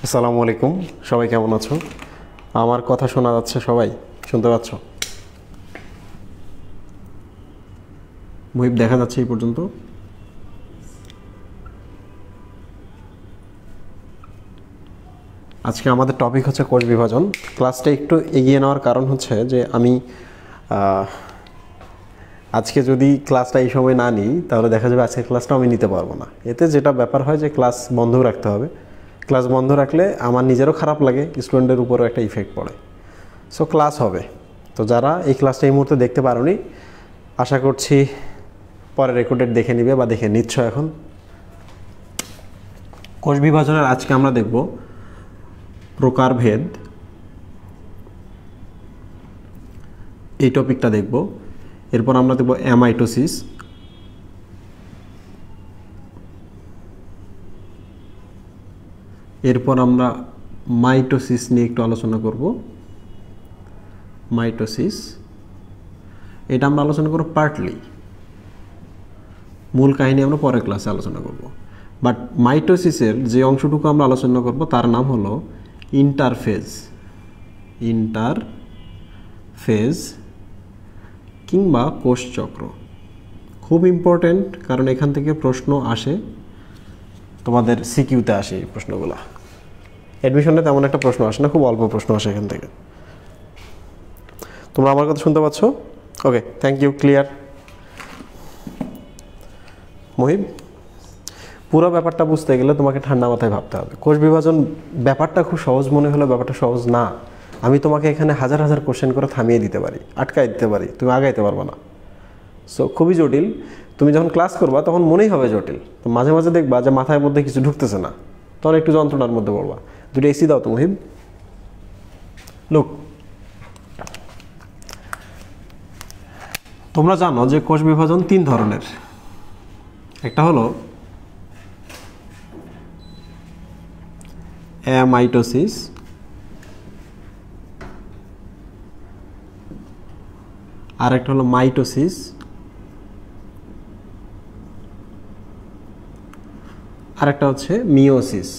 আসসালামু আলাইকুম, সবাই কেমন আছো? আমার কথা শোনা যাচ্ছে? সবাই শুনতে পাচ্ছ? মুহিব দেখা যাচ্ছে এই পর্যন্ত? আজকে আমাদের টপিক হচ্ছে কোষ বিভাজন। ক্লাসটা একটু এগিয়ে নেওয়ার কারণ হচ্ছে যে আমি আজকে যদি ক্লাসটা এই সময় না নিই তাহলে দেখা যাবে আজকের ক্লাসটা আমি নিতে পারবো না। এতে যেটা ব্যাপার হয় যে ক্লাস বন্ধ রাখতে হবে। ক্লাস বন্ধ রাখলে আমার নিজেরও খারাপ লাগে, স্টুডেন্টের উপরও একটা ইফেক্ট পড়ে। সো ক্লাস হবে। তো যারা এই ক্লাসটা এই মুহূর্তে দেখতে পারোনি, আশা করছি পরে রেকর্ডেড দেখে নিবে বা দেখে নিচ্ছ এখন। কোষ বিভাজনের আজকে আমরা দেখব প্রকারভেদ, এই টপিকটা দেখব। এরপর আমরা দেখব অ্যামাইটোসিস, এরপর আমরা মাইটোসিস নিয়ে একটু আলোচনা করব। মাইটোসিস এটা আমরা আলোচনা করব পার্টলি, মূল কাহিনী আমরা পরের ক্লাসে আলোচনা করব। বাট মাইটোসিসের যে অংশটুকু আমরা আলোচনা করব তার নাম হলো ইন্টারফেজ। ইন্টারফেজ কিংবা কোষচক্র। খুব ইম্পর্টেন্ট, কারণ এখান থেকে প্রশ্ন আসে, তোমাদের সিকিউতে আসে এই প্রশ্নগুলো। অ্যাডমিশনে তেমন একটা প্রশ্ন আসে না, খুব অল্প প্রশ্ন আসে এখান থেকে। তোমরা আমার কথা শুনতে পাচ্ছ? ওকে, থ্যাংক ইউ, ক্লিয়ার। মুহিব, পুরো ব্যাপারটা বুঝতে গেলে তোমাকে ঠান্ডা মাথায় ভাবতে হবে। কোষ বিভাজন ব্যাপারটা খুব সহজ মনে হলেও ব্যাপারটা সহজ না। আমি তোমাকে এখানে হাজার হাজার কোশ্চেন করে থামিয়ে দিতে পারি, আটকাই দিতে পারি, তুমি আগাইতে পারবে না। সো খুবই জটিল। তুমি যখন ক্লাস করবা তখন মনেই হবে জটিল। তো মাঝে মাঝে দেখবা যে মাথার মধ্যে কিছু ঢুকতেছে না, তখন একটু যন্ত্রণার মধ্যে পড়বা। দুটো এসি দাও তো মুহিব। লুক, তোমরা জানো যে কোষ বিভাজন তিন ধরনের। একটা হলো অ্যামাইটোসিস, আর একটা হলো মাইটোসিস, আর একটা হচ্ছে মিওসিস।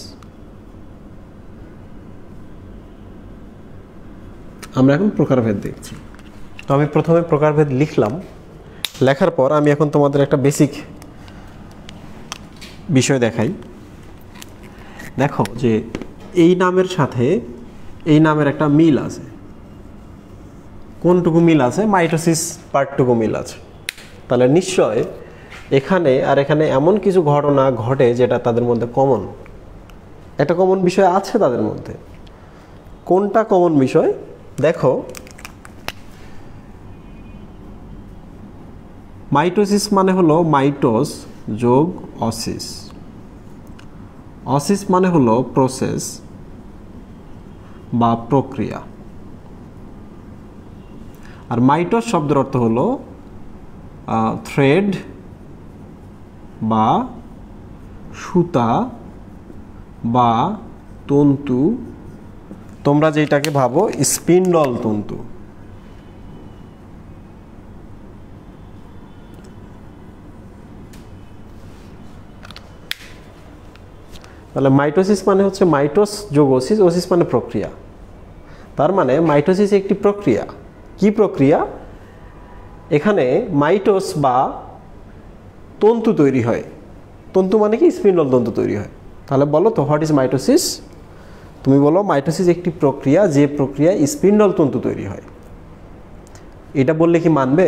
আমরা এখন প্রকারভেদ দেখছি। তো আমি প্রথমে প্রকারভেদ লিখলাম। লেখার পর আমি এখন তোমাদের একটা বেসিক বিষয় দেখাই। দেখো যে এই নামের সাথে এই নামের একটা মিল আছে। কোনটুকু মিল আছে? মাইটোসিস পার্টটুকু মিল আছে। তাহলে নিশ্চয় এখানে আর এখানে এমন কিছু ঘটনা ঘটে যেটা তাদের মধ্যে কমন। একটা কমন বিষয় আছে তাদের মধ্যে। কোনটা কমন বিষয়? দেখো, মাইটোসিস মানে হলো মাইটোস যোগ অসিস। অসিস মানে হলো প্রসেস বা প্রক্রিয়া। আর মাইটোস শব্দের অর্থ হলো থ্রেড বা সুতা বা তন্তু। তোমরা যেটাকে ভাবো স্পিন্ডল তন্তু। তাহলে মাইটোসিস মানে হচ্ছে মাইটোস যোগ ওসিস, ওসিস মানে প্রক্রিয়া। তার মানে মাইটোসিস একটি প্রক্রিয়া। কি প্রক্রিয়া? এখানে মাইটোস বা তন্তু তৈরি হয়। তন্তু মানে কি? স্পিন্ডল তন্তু তৈরি হয়। তাহলে বলো তো, হোয়াট ইজ মাইটোসিস? তুমি বলো মাইটোসিস একটি প্রক্রিয়া, যে প্রক্রিয়ায় স্পিন্ডল তন্তু তৈরি হয়। এটা বললে কি মানবে?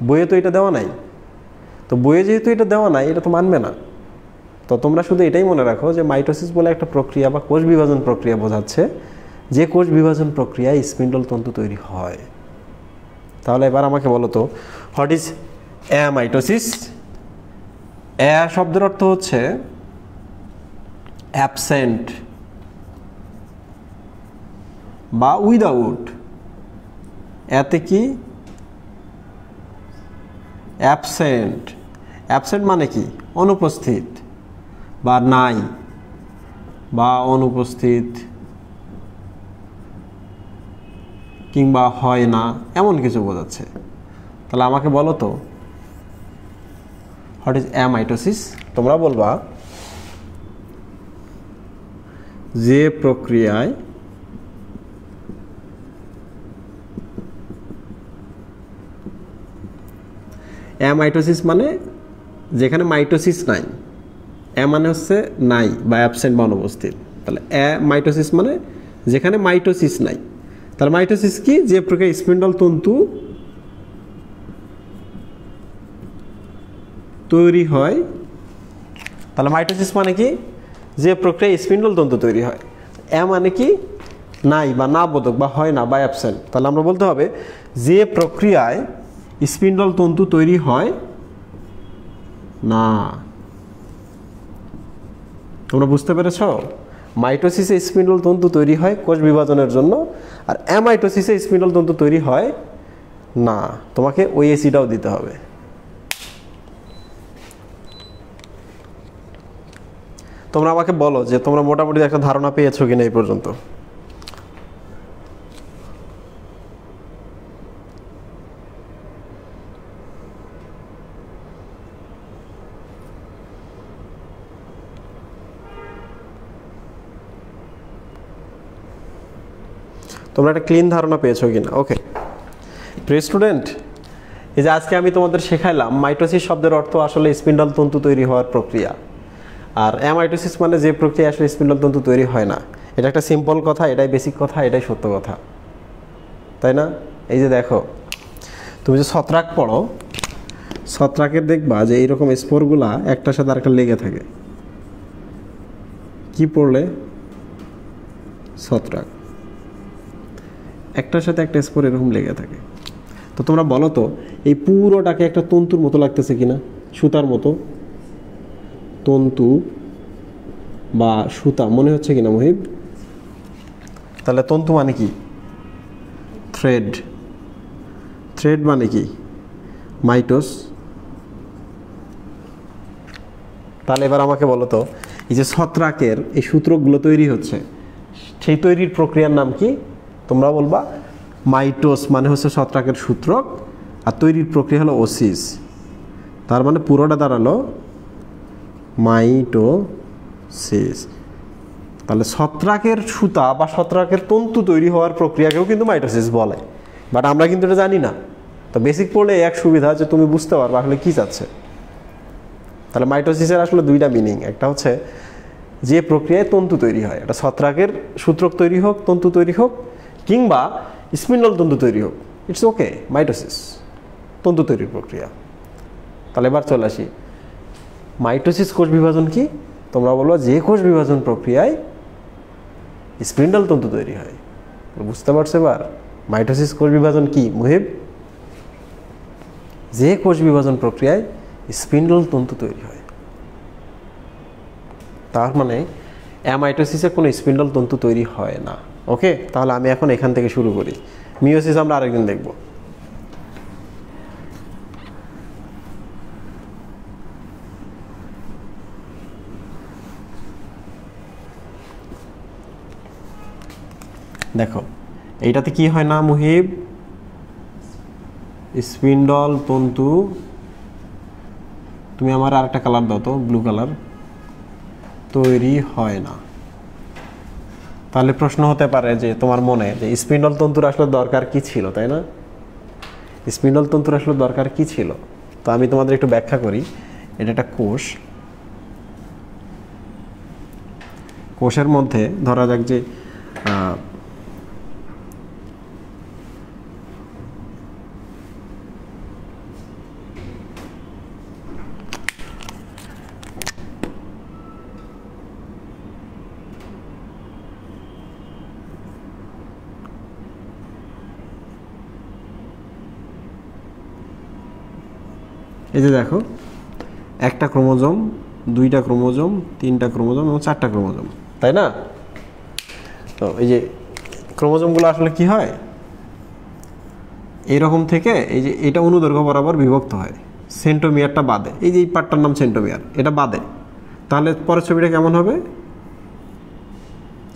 বইয়ে তো এটা দেওয়া নাই। তো বইয়ে যেহেতু এটা দেওয়া নাই, এটা তো মানবে না। তো তোমরা শুধু এটাই মনে রাখো যে মাইটোসিস বলে একটা প্রক্রিয়া বা কোষ বিভাজন প্রক্রিয়া বোঝাচ্ছে, যে কোষ বিভাজন প্রক্রিয়ায় স্পিন্ডল তন্তু তৈরি হয়। তাহলে এবার আমাকে বলো তো, হোয়াট ইজ অ্যামাইটোসিস? অ্যা শব্দের অর্থ হচ্ছে অ্যাবসেন্ট বা উইদাউট। এতে কি? অ্যাবসেন্ট। অ্যাবসেন্ট মানে কি? অনুপস্থিত বা নাই বা অনুপস্থিত কিংবা হয় না, এমন কিছু বোঝাচ্ছে। তাহলে আমাকে বলো তো, হোয়াট ইজ অ্যামাইটোসিস? তোমরা বলবা যে প্রক্রিয়ায় অ্যামাইটোসিস মানে যেখানে মাইটোসিস নাই, অ্যা মানে হচ্ছে নাই বা অ্যাবসেন্ট বা অনুপস্থিত, তাহলে অ্যামাইটোসিস মানে যেখানে মাইটোসিস নাই। তাহলে মাইটোসিস কি? যে প্রক্রিয়ায় স্পিন্ডল তন্তু তৈরি হয়। তাহলে মাইটোসিস মানে কি? যে প্রক্রিয়ায় স্পিন্ডল তন্তু তৈরি হয়। অ্যা মানে কি? নাই বা না বোধক বা হয় না বা অ্যাবসেন্ট। তাহলে আমরা বলতে হবে যে প্রক্রিয়ায় স্পিন্ডল তন্তু তৈরি হয় না। তোমরা বুঝতে পেরেছ? মাইটোসিসে স্পিন্ডল তন্তু তৈরি হয় কোষ বিভাজনের জন্য, আর অ্যামাইটোসিসে স্পিন্ডল তন্তু তৈরি হয় না। তোমাকে ওই এসিটাও দিতে হবে। তোমরা আমাকে বলো যে তোমরা মোটামুটি একটা ধারণা পেয়েছো কিনা এই পর্যন্ত। তোমরা একটা ক্লিন ধারণা পেয়েছো কিনা? ওকে প্রিয় স্টুডেন্ট, এই যে আজকে আমি তোমাদের শেখাইলাম মাইটোসিস শব্দের অর্থ আসলে স্পিন্ডল তন্তু তৈরি হওয়ার প্রক্রিয়া, আর অ্যামাইটোসিস মানে যে প্রক্রিয়া আসলে স্পিন্ডল তন্তু তৈরি হয় না। এটা একটা সিম্পল কথা, এটাই বেসিক কথা, এটাই সত্য কথা, তাই না? এই যে দেখো, তুমি যে ছত্রাক পড়ো, ছত্রাকের দেখবা যে এইরকম স্পোরগুলা একটার সাথে আরেকটা লেগে থাকে। কি পড়লে? ছত্রাক, একটার সাথে একটা স্পোর এরকম লেগে থাকে। তো তোমরা বলো তো, এই পুরোটাকে একটা তন্তুর মতো লাগতেছে কিনা? সুতার মতো তন্তু বা সুতা মনে হচ্ছে কিনা মহিব? তাহলে তন্তু মানে কি? থ্রেড। থ্রেড মানে কি? মাইটোস। তাহলে এবার আমাকে বলো তো, এই যে ছত্রাকের এই সূত্রগুলো তৈরি হচ্ছে, সেই তৈরির প্রক্রিয়ার নাম কি? তোমরা বলবা মাইটোস মানে হচ্ছে ছত্রাকের সূত্রক, আর তৈরির প্রক্রিয়া হলো ওসিস। তার মানে পুরোটা দাঁড়ালো মাইটোসিস। তাহলে ছত্রাকের সুতা বা ছত্রাকের তন্তু তৈরি হওয়ার প্রক্রিয়াকেও কিন্তু মাইটোসিস বলে, বাট আমরা কিন্তু এটা জানি না। তো বেসিক পড়লে এক সুবিধা যে তুমি বুঝতে পারবে আসলে কী চাচ্ছে। তাহলে মাইটোসিসের আসলে দুইটা মিনিং, একটা হচ্ছে যে প্রক্রিয়ায় তন্তু তৈরি হয়, এটা ছত্রাকের সূত্রক তৈরি হোক, তন্তু তৈরি হোক, কিংবা স্পিন্ডল তন্তু তৈরি হোক, ইটস ওকে, মাইটোসিস তন্তু তৈরির প্রক্রিয়া। তাহলে এবার চলে আসি, মাইটোসিস কোষ বিভাজন কি? তোমরা বলবো যে কোষ বিভাজন প্রক্রিয়ায় স্পিন্ডল তন্তু তৈরি হয়। বুঝতে পারছো এবার মাইটোসিস কোষ বিভাজন কি মুহিব? যে কোষ বিভাজন প্রক্রিয়ায় স্পিন্ডল তন্তু তৈরি হয়। তার মানে অ্যামাইটোসিসে কোনো স্পিন্ডল তন্তু তৈরি হয় না। ওকে, তাহলে আমি এখন এখান থেকে শুরু করি। মিওসিস আমরা আরেকদিন দেখব। দেখো এইটাতে কি হয় না মুহিব? স্পিন্ডল তন্তু, তুমি আমার আরেকটা কালার দাও তো, ব্লু কালার, তৈরি হয় না। তাহলে প্রশ্ন হতে পারে যে তোমার মনে যে স্পিন্ডল তন্তুর আসলে দরকার কি ছিল, তাই না? স্পিন্ডল তন্তুর আসলে দরকার কি ছিল? তো আমি তোমাদের একটু ব্যাখ্যা করি। এটা একটা কোষ, কোষের মধ্যে ধরা যাক যে এই যে দেখো, একটা ক্রোমোজোম, দুইটা ক্রোমোজোম, তিনটা ক্রোমোজোম এবং চারটা ক্রোমোজোম, তাই না? তো এই যে ক্রোমোজোমগুলো আসলে কি হয়, এরকম থেকে এই যে এটা অনুদৈর্ঘ্য বরাবর বিভক্ত হয়, সেন্টোমিয়ারটা বাদে। এই যে এই পার্টটার নাম সেন্টোমিয়ার, এটা বাদে। তাহলে পরের ছবিটা কেমন হবে?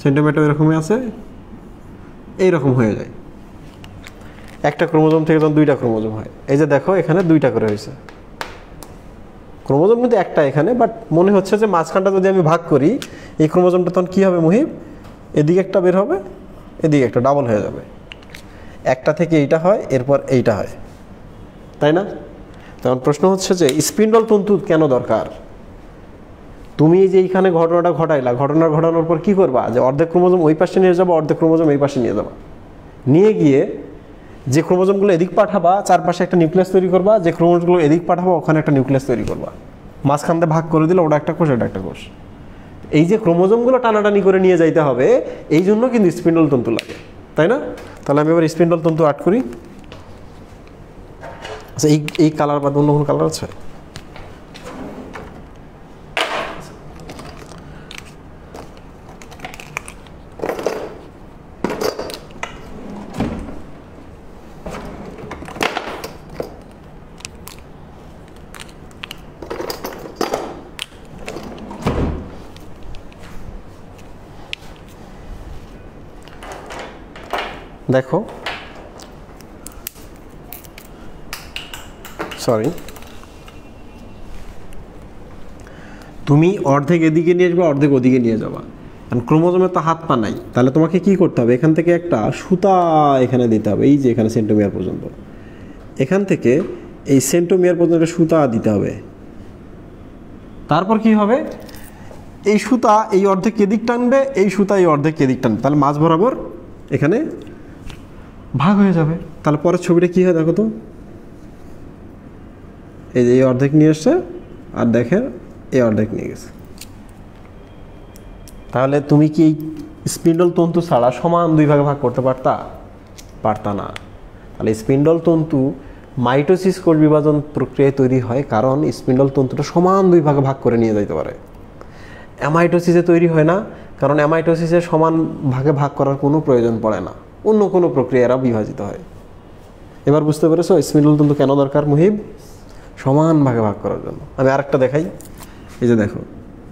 সেন্টোমিয়ারটা এরকমই আছে, এইরকম হয়ে যায়। একটা ক্রোমোজোম থেকে যখন দুইটা ক্রোমোজোম হয়, এই যে দেখো এখানে দুইটা করে হয়েছে, ক্রোমোজোম কিন্তু একটা এখানে, বাট মনে হচ্ছে যে মাঝখানটা যদি আমি ভাগ করি এই ক্রোমোজোমটা তখন কী হবে মুহিব, এদিকে একটা বের হবে, এদিকে একটা, ডাবল হয়ে যাবে। একটা থেকে এইটা হয়, এরপর এইটা হয়, তাই না? তখন প্রশ্ন হচ্ছে যে স্পিন্ডল তন্তু কেন দরকার? তুমি যে এইখানে ঘটনাটা ঘটাইলা, ঘটানোর পর কি করবা, যে অর্ধেক ক্রোমোজোম ওই পাশে নিয়ে যাবো, অর্ধেক ক্রোমোজোম এই পাশে নিয়ে যাবা, নিয়ে গিয়ে যে ক্রোমোজোমগুলো এদিক পাঠাবা চারপাশে একটা নিউক্লিয়াস তৈরি করবা, যে ক্রোমোজোমগুলো এদিক পাঠাবা ওখানে একটা নিউক্লিয়াস তৈরি করবা, মাঝখান দিয়ে ভাগ করে দিলে ওটা একটা কোষ, এটা একটা কোষ। এই যে ক্রোমোজোমগুলো টানাটানি করে নিয়ে যাইতে হবে, এই জন্য কিন্তু স্পিন্ডল তন্তু লাগে, তাই না? তাহলে আমি এবার স্পিন্ডল তন্তু আর্ট করি। আচ্ছা, এই কালার বাদ অন্য কোনো কালার আছে? দেখো, সরি, তুমি অর্ধেক এদিকে নিয়ে যাবে, অর্ধেক ওদিকে নিয়ে যাবা, কারণ ক্রোমোজোমের তো হাত পা নাই। তাহলে তোমাকে কি করতে হবে, এখান থেকে একটা সুতা এখানে দিতে হবে, এই যে এখানে সেন্টোমিয়ার পর্যন্ত, এখান থেকে এই সেন্টোমিয়ার পর্যন্ত সুতা দিতে হবে। তারপর কি হবে, এই সুতা এই অর্ধেক এদিক টানবে, এই সুতা এই অর্ধেক এদিক টানবে, তাহলে মাঝ বরাবর এখানে ভাগ হয়ে যাবে। তাহলে পরের ছবিটা কী হয় দেখো তো, এই যে এই অর্ধেক নিয়ে এসছে আর দেখে এই অর্ধেক নিয়ে গেছে। তাহলে তুমি কি এই স্পিন্ডল তন্তু ছাড়া সমান দুই ভাগে ভাগ করতে পারতা না। তাহলে স্পিন্ডল তন্তু মাইটোসিস কোষ বিভাজন প্রক্রিয়ায় তৈরি হয়, কারণ স্পিন্ডল তন্তুটা সমান দুই ভাগে ভাগ করে নিয়ে যাইতে পারে। অ্যামাইটোসিসে তৈরি হয় না, কারণ অ্যামাইটোসিসে সমান ভাগে ভাগ করার কোনো প্রয়োজন পড়ে না, অন্য কোনো প্রক্রিয়া এরা বিভাজিত হয়। এবার বুঝতে পেরেছো স্পিন্ডল তন্তু কেন দরকার মুহিব? সমান ভাগে ভাগ করার জন্য। আমি আরেকটা দেখাই, এই যে দেখো,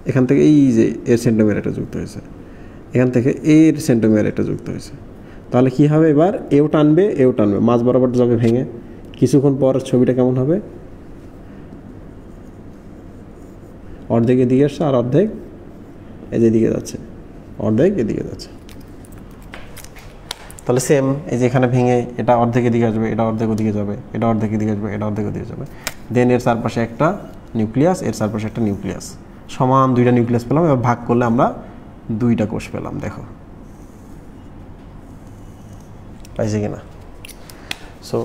এখান থেকে এই যে এর সেন্টোমিয়ার এটা যুক্ত হয়েছে, এখান থেকে এর সেন্টোমিয়ার এটা যুক্ত হয়েছে। তাহলে কি হবে, এবার এও টানবে এও টানবে, মাঝ বরাবর যাবে ভেঙে। কিছুক্ষণ পর ছবিটা কেমন হবে, অর্ধেক এদিকে আসছে আর অর্ধেক এদিকে যাচ্ছে, অর্ধেক এদিকে যাচ্ছে। তাহলে সেম এই যে এখানে ভেঙে এটা অর্ধেক এদিকে আসবে, এটা অর্ধেক ওদিকে যাবে, এটা অর্ধেক এদিকে আসবে, এটা অর্ধেক ওদিকে যাবে। দেন এর চারপাশে একটা নিউক্লিয়াস, এর চারপাশে একটা নিউক্লিয়াস, সমান দুইটা নিউক্লিয়াস পেলাম। এবার ভাগ করলে আমরা দুইটা কোষ পেলাম। দেখো পাইছে কিনা? সো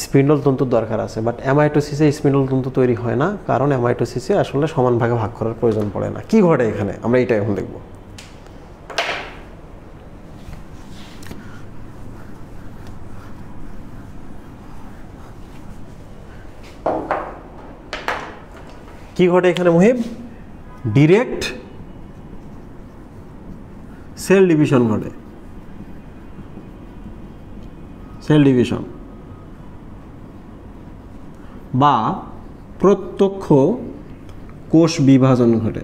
স্পিন্ডল তন্তুর দরকার আছে, বাট অ্যামাইটোসিসে স্পিন্ডল তন্তু তৈরি হয় না, কারণ অ্যামাইটোসিসে আসলে সমান ভাগে ভাগ করার প্রয়োজন পড়ে না। কি ঘটে এখানে, আমরা এইটা এখন দেখব। কি ঘটে এখানে মুহিব? ডিরেক্ট সেল ডিভিশন ঘটে, সেল ডিভিশন বা প্রত্যক্ষ কোষ বিভাজন ঘটে।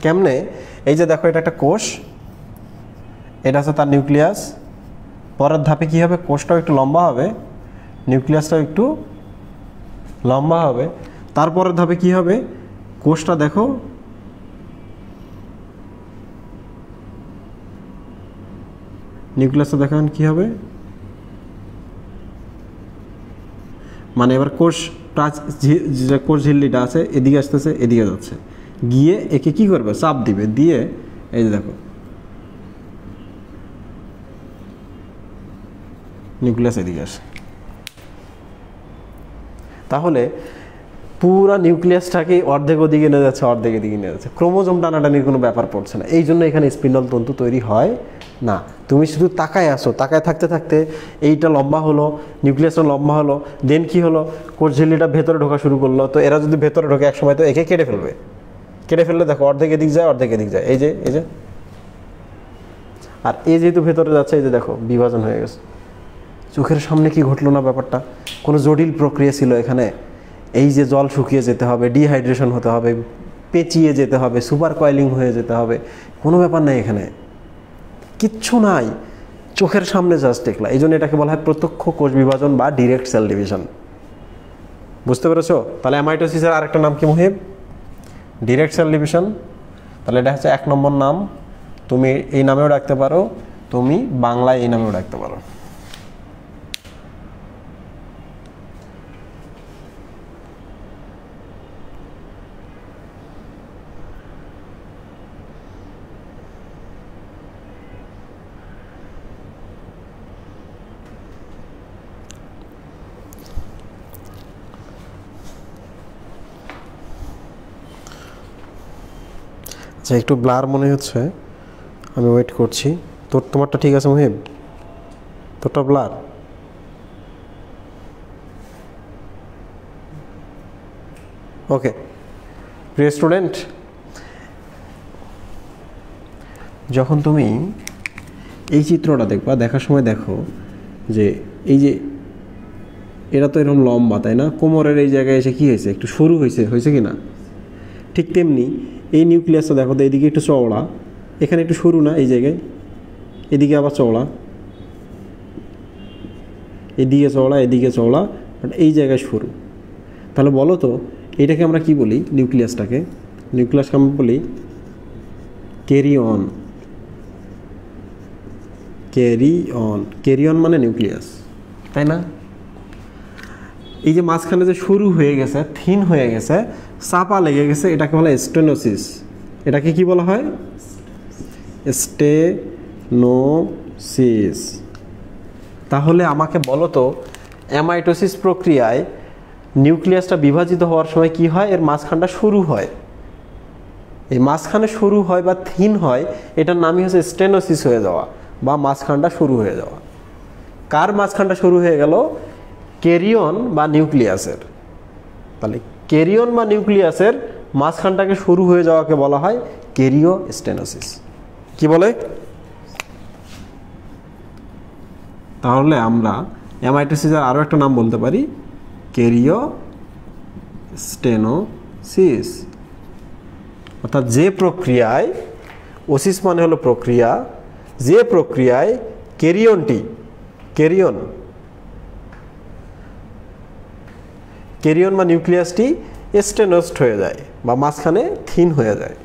কেমনে? এই যে দেখো, এটা একটা কোষ, এটা আছে তার নিউক্লিয়াস। পরের ধাপে কি হবে, কোষটাও একটু লম্বা হবে, নিউক্লিয়াসটাও একটু লম্বা হবে। তারপরের ধাপে কি হবে, কোষটা দেখো নিউক্লিয়াসটা দেখো কি হবে, মানে এবার কোষ ঝিল্লিটা আছে এদিকে আসতেছে, এদিকে যাচ্ছে, গিয়ে একে কি করবে, চাপ দিবে, দিয়ে এই যে দেখো নিউক্লিয়াস এদিকে আসে। তাহলে পুরা নিউক্লিয়াসটাকে অর্ধেক ওদিকে নিয়ে যাচ্ছে, অর্ধেক এদিকে নিয়ে যাচ্ছে, ক্রোমোজোম টানাটানির কোনো ব্যাপার পড়ছে না। এই জন্য এখানে স্পিন্ডল তন্তু তৈরি হয় না। তুমি শুধু তাকায় আসো, তাকায় থাকতে থাকতে এইটা লম্বা হলো, নিউক্লিয়াসটা লম্বা হলো, দেন কি হলো, কোষ ঝিল্লিটা ভেতরে ঢোকা শুরু করলো। তো এরা যদি ভেতরে ঢোকে এক সময় তো একে কেটে ফেলবে, কেটে ফেললে দেখো অর্ধেক এদিক যায়, অর্ধেক এদিক যায়, এই যে আর এই যেহেতু ভেতরে যাচ্ছে, এই যে দেখো বিভাজন হয়ে গেছে। চোখের সামনে কি ঘটলো না ব্যাপারটা? কোনো জটিল প্রক্রিয়া ছিল এখানে? এই যে জল শুকিয়ে যেতে হবে, ডিহাইড্রেশন হতে হবে, পেঁচিয়ে যেতে হবে, সুপার কয়েলিং হয়ে যেতে হবে, কোনো ব্যাপার নাই এখানে, কিচ্ছু নাই। চোখের সামনে জাস্ট দেখলা, এই জন্য এটাকে বলা হয় প্রত্যক্ষ কোষ বিভাজন বা ডিরেক্ট সেল ডিভিশন। বুঝতে পেরেছো? তাহলে অ্যামাইটোসিসের আরেকটা নাম কি মুহিব? Direct cell division. তাহলে এটা হচ্ছে 1 নম্বর নাম। তুমি এই নামেও ডাকতে পারো, তুমি বাংলায় এই নামেও ডাকতে পারো। আচ্ছা, একটু ব্লার মনে হচ্ছে, আমি ওয়েট করছি। তোমারটা ঠিক আছে মুহিব? তোরটা ব্লার? ওকে প্রিয় স্টুডেন্ট, যখন তুমি এই চিত্রটা দেখবা, দেখার সময় দেখো যে এই যে এটা তো এরকম লম্বা, তাই না? কোমরের এই জায়গায় এসে কি হয়েছে, একটু সরু হয়েছে কি না? ঠিক তেমনি এই নিউক্লিয়াসটা দেখো তো, এদিকে একটু চওড়া, এখানে একটু সরু না এই জায়গায়, এদিকে আবার চওড়া, এদিকে চওড়া, বাট এই জায়গায় সরু। তাহলে বলো তো এটাকে আমরা কি বলি? নিউক্লিয়াসকে আমরা বলি ক্যারিয়ন। ক্যারিয়ন মানে নিউক্লিয়াস, তাই না? এই যে মাঝখানে যে শুরু হয়ে গেছে, থিন হয়ে গেছে, চাপা লেগে গেছে, এটাকে বলা হয় স্টেনোসিস। এটাকে কি বলা হয়? স্টেনোসিস। তাহলে আমাকে বলো তো অ্যামাইটোসিস প্রক্রিয়ায় নিউক্লিয়াসটা বিভাজিত হওয়ার সময় কি হয়? এর মাঝখানটা শুরু হয়, এই মাঝখানে শুরু হয় বা থিন হয়, এটার নামই হচ্ছে স্টেনোসিস হয়ে যাওয়া বা মাঝখানটা শুরু হয়ে যাওয়া। কার মাঝখানটা শুরু হয়ে গেল? ক্যারিয়ন বা নিউক্লিয়াসের। তাহলে ক্যারিয়ন বা নিউক্লিয়াসের মাঝখানটাকে শুরু হয়ে যাওয়াকে বলা হয় ক্যারিওস্টেনোসিস। কি বলে? তাহলে আমরা অ্যামাইটোসিসের আরও একটা নাম বলতে পারি ক্যারিওস্টেনোসিস। অর্থাৎ যে প্রক্রিয়ায়, ওসিস মানে হলো প্রক্রিয়া, যে প্রক্রিয়ায় ক্যারিয়ন বা নিউক্লিয়াসটি স্টেনোসড হয়ে যায় বা মাঝখানে থিন হয়ে যায়।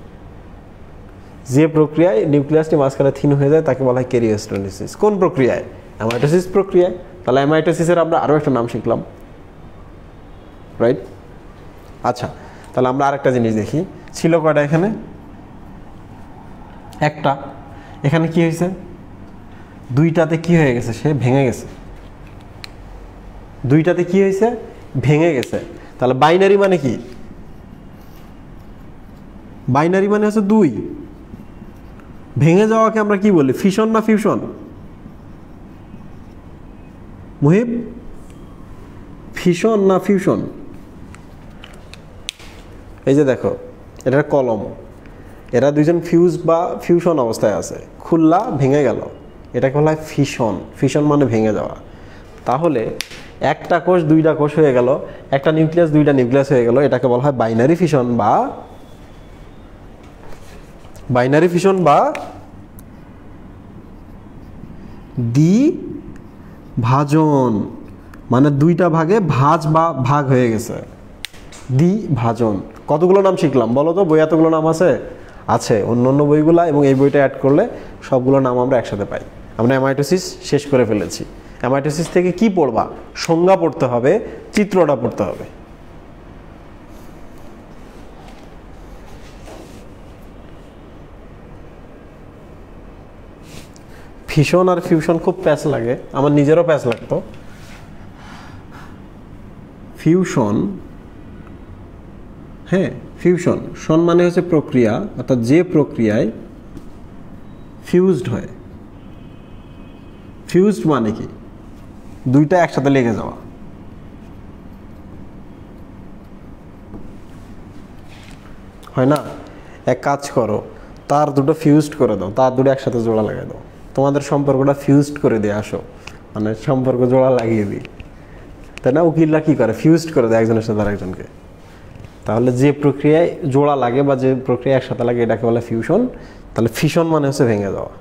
যে প্রক্রিয়ায় নিউক্লিয়াসটি মাঝখানে থিন হয়ে যায় তাকে বলা হয় ক্যারিওস্টেনোসিস। কোন প্রক্রিয়ায়? অ্যামাইটোসিস প্রক্রিয়ায়। তাহলে অ্যামাইটোসিসের আমরা আরও একটা নাম শিখলাম, রাইট? আচ্ছা, তাহলে আমরা আরেকটা জিনিস দেখি। ছিল কয়টা এখানে? একটা। এখানে কি হয়েছে? দুইটাতে কি হয়ে গেছে? সে ভেঙে গেছে। দুইটাতে কি হয়েছে? ভেঙে গেছে। তাহলে বাইনারি মানে কি? বাইনারি মানে হচ্ছে দুই। ভেঙে যাওয়াকে আমরা কি বলি? ফিশন না ফিউশন? মুহিব, ফিশন না ফিউশন? এই যে দেখো, এটার কলম, এরা দুইজন ফিউজ বা ফিউশন অবস্থায় আছে, খুললা ভেঙে গেল, এটাকে বলা হয় ফিশন। ফিশন মানে ভেঙে যাওয়া। তাহলে একটা কোষ দুইটা কোষ হয়ে গেল, একটা নিউক্লিয়াস দুইটা নিউক্লিয়াস হয়ে গেল, এটাকে বলা হয় বাইনারি ফিশন বা দ্বিভাজন। মানে দুইটা ভাগে ভাগ হয়ে গেছে, দ্বিভাজন। কতগুলো নাম শিখলাম বলো তো? বই এতগুলো নাম আছে অন্য বইগুলা, এবং এই বইটা অ্যাড করলে সবগুলো নাম আমরা একসাথে পাই। আমরা অ্যামাইটোসিস শেষ করে ফেলেছি। অ্যামাইটোসিস থেকে কি পড়বা? সংজ্ঞা পড়তে হবে, চিত্রটা পড়তে হবে। ফিশন আর ফিউশন খুব প্যাচ লাগে, আমার নিজেরও প্যাচ লাগতো। ফিউশন, হ্যাঁ ফিউশন, শন মানে হচ্ছে প্রক্রিয়া, অর্থাৎ যে প্রক্রিয়ায় ফিউজড হয়। ফিউজড মানে কি? দুইটা একসাথে লেগে যাওয়া। হয় না? এক কাজ করো, তার দুটো ফিউজড করে দাও, তার দুটো একসাথে জোড়া লাগিয়ে দাও, তোমাদের সম্পর্কটা ফিউজড করে দিয়ে আসো, মানে সম্পর্ক জোড়া লাগিয়ে দিই, তাই না? উকিলরা কি করে? ফিউজড করে দেয় একজনের সাথে আরেকজনকে। তাহলে যে প্রক্রিয়ায় জোড়া লাগে বা যে প্রক্রিয়া একসাথে লাগে এটাকে বলে ফিউশন। তাহলে ফিশন মানে হচ্ছে ভেঙে যাওয়া।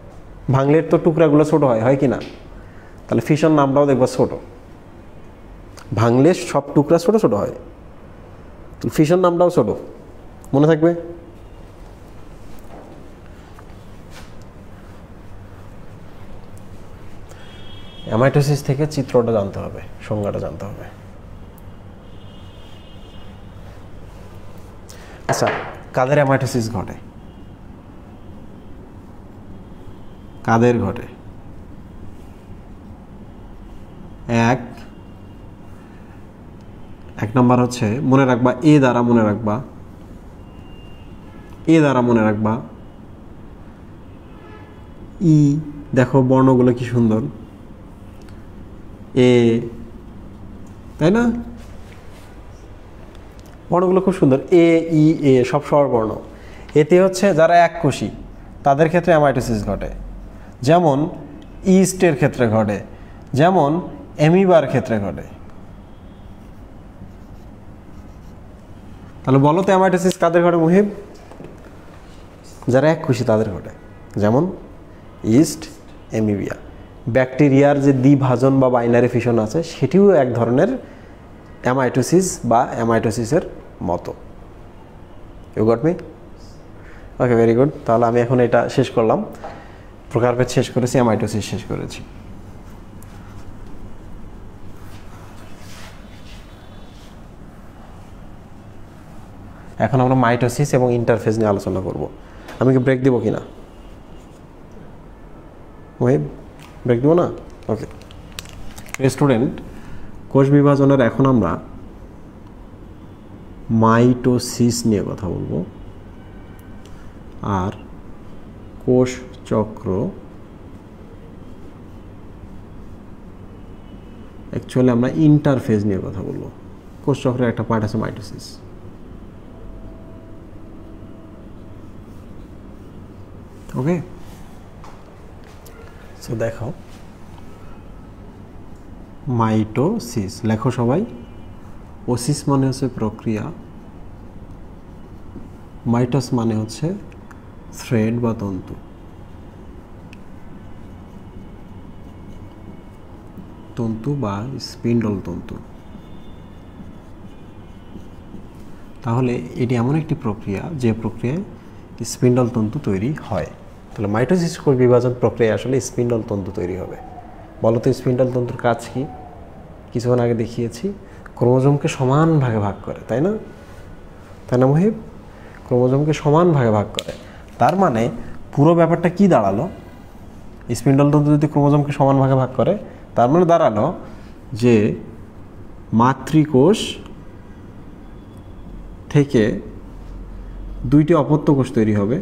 ভাঙলের তো টুকরাগুলো ছোট হয় কি না? তাহলে ফিশন নামটাও দেখবো ছোট, ভাঙলে সব টুকরা ছোট ছোট হয়, ফিশন নামটাও ছোট, মনে থাকবে। অ্যামাইটোসিস থেকে চিত্রটা জানতে হবে, সংজ্ঞাটা জানতে হবে। আচ্ছা, কাদের অ্যামাইটোসিস ঘটে? কাদের ঘটে? এক নম্বর হচ্ছে মনে রাখবা, এ দ্বারা মনে রাখবা, এ দ্বারা মনে রাখবা, ই, দেখো বর্ণগুলো কি সুন্দর, এ, তাই না? বর্ণগুলো খুব সুন্দর, এ, ই, এ সব স্বরবর্ণ। এতে হচ্ছে যারা এককোষী তাদের ক্ষেত্রে অ্যামাইটোসিস ঘটে, যেমন ইস্টের ক্ষেত্রে ঘটে, যেমন অ্যামিবার ক্ষেত্রে ঘটে। তাহলে বলো তো অ্যামাইটোসিস কাদের ঘটে মুহিব? যারা এককোষী তাদের ঘটে, যেমন ইস্ট, অ্যামিবিয়া। ব্যাকটেরিয়ার যে দ্বিভাজন বা বাইনারি ফিশন আছে সেটিও এক ধরনের অ্যামাইটোসিস বা অ্যামাইটোসিসের মতো। You got me? Okay, very good. তাহলে আমি এখন এটা শেষ করলাম, প্রকারভেদ শেষ করেছি, অ্যামাইটোসিস শেষ করেছি। এখন আমরা মাইটোসিস এবং ইন্টারফেজ নিয়ে আলোচনা করব। আমি কি ব্রেক দিব কিনা? ব্রেক দিব না? ওকে স্টুডেন্ট, কোষ বিভাজনের এখন আমরা মাইটোসিস নিয়ে কথা বলবো, আর কোষ চক্র অ্যাকচুয়ালি আমরা ইন্টারফেজ নিয়ে কথা বলবো। কোষ চক্রের একটা পার্ট আছে মাইটোসিস। ওকে, সো দেখো মাইটোসিস লেখো সবাই। ওসিস মানে হচ্ছে প্রক্রিয়া, মাইটোস মানে হচ্ছে থ্রেড বা তন্তু, তন্তু বা স্পিন্ডল তন্তু। তাহলে এটি এমন একটি প্রক্রিয়া যে প্রক্রিয়ায় স্পিন্ডল তন্তু তৈরি হয়। তাহলে মাইটোসিস কোষ বিভাজন প্রক্রিয়া আসলে স্পিন্ডল তন্তু তৈরি হবে। বলো তো স্পিন্ডল তন্তুর কাজ কি? কিছুক্ষণ আগে দেখিয়েছি, ক্রোমোজোমকে সমান ভাগে ভাগ করে, তাই না? তাই না মুহিব? ক্রোমোজোমকে সমান ভাগে ভাগ করে। তার মানে পুরো ব্যাপারটা কি দাঁড়ালো? স্পিন্ডল তন্তু যদি ক্রোমোজোমকে সমান ভাগে ভাগ করে, তার মানে দাঁড়ালো যে মাতৃকোষ থেকে দুইটি অপত্য কোষ তৈরি হবে,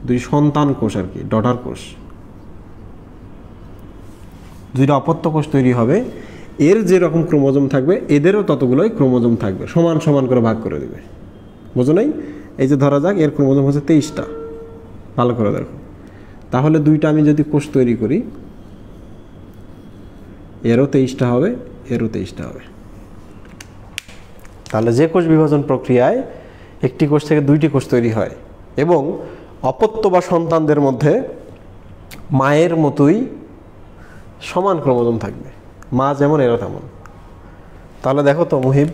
দুই সন্তান কোষ আর কি, ডটার কোষ, দুইটা অপত্য কোষ তৈরি হবে। এর যেরকম ক্রোমোজোম থাকবে এদেরও ততগুলোই ক্রোমোজোম থাকবে, সমান সমান করে ভাগ করে দেবে। বুঝো নাই? এই যে ধরা যাক এর ক্রোমোজোম হচ্ছে 23টা, ভালো করে দেখো। তাহলে দুইটা আমি যদি কোষ তৈরি করি, এরও 23টা হবে, এরও 23টা হবে। তাহলে যে কোষ বিভাজন প্রক্রিয়ায় একটি কোষ থেকে দুইটি কোষ তৈরি হয় এবং অপত্য বা সন্তানদের মধ্যে মায়ের মতোই সমান ক্রোমোজোম থাকবে, মা যেমন এরা তেমন। তাহলে দেখো তো মুহিব,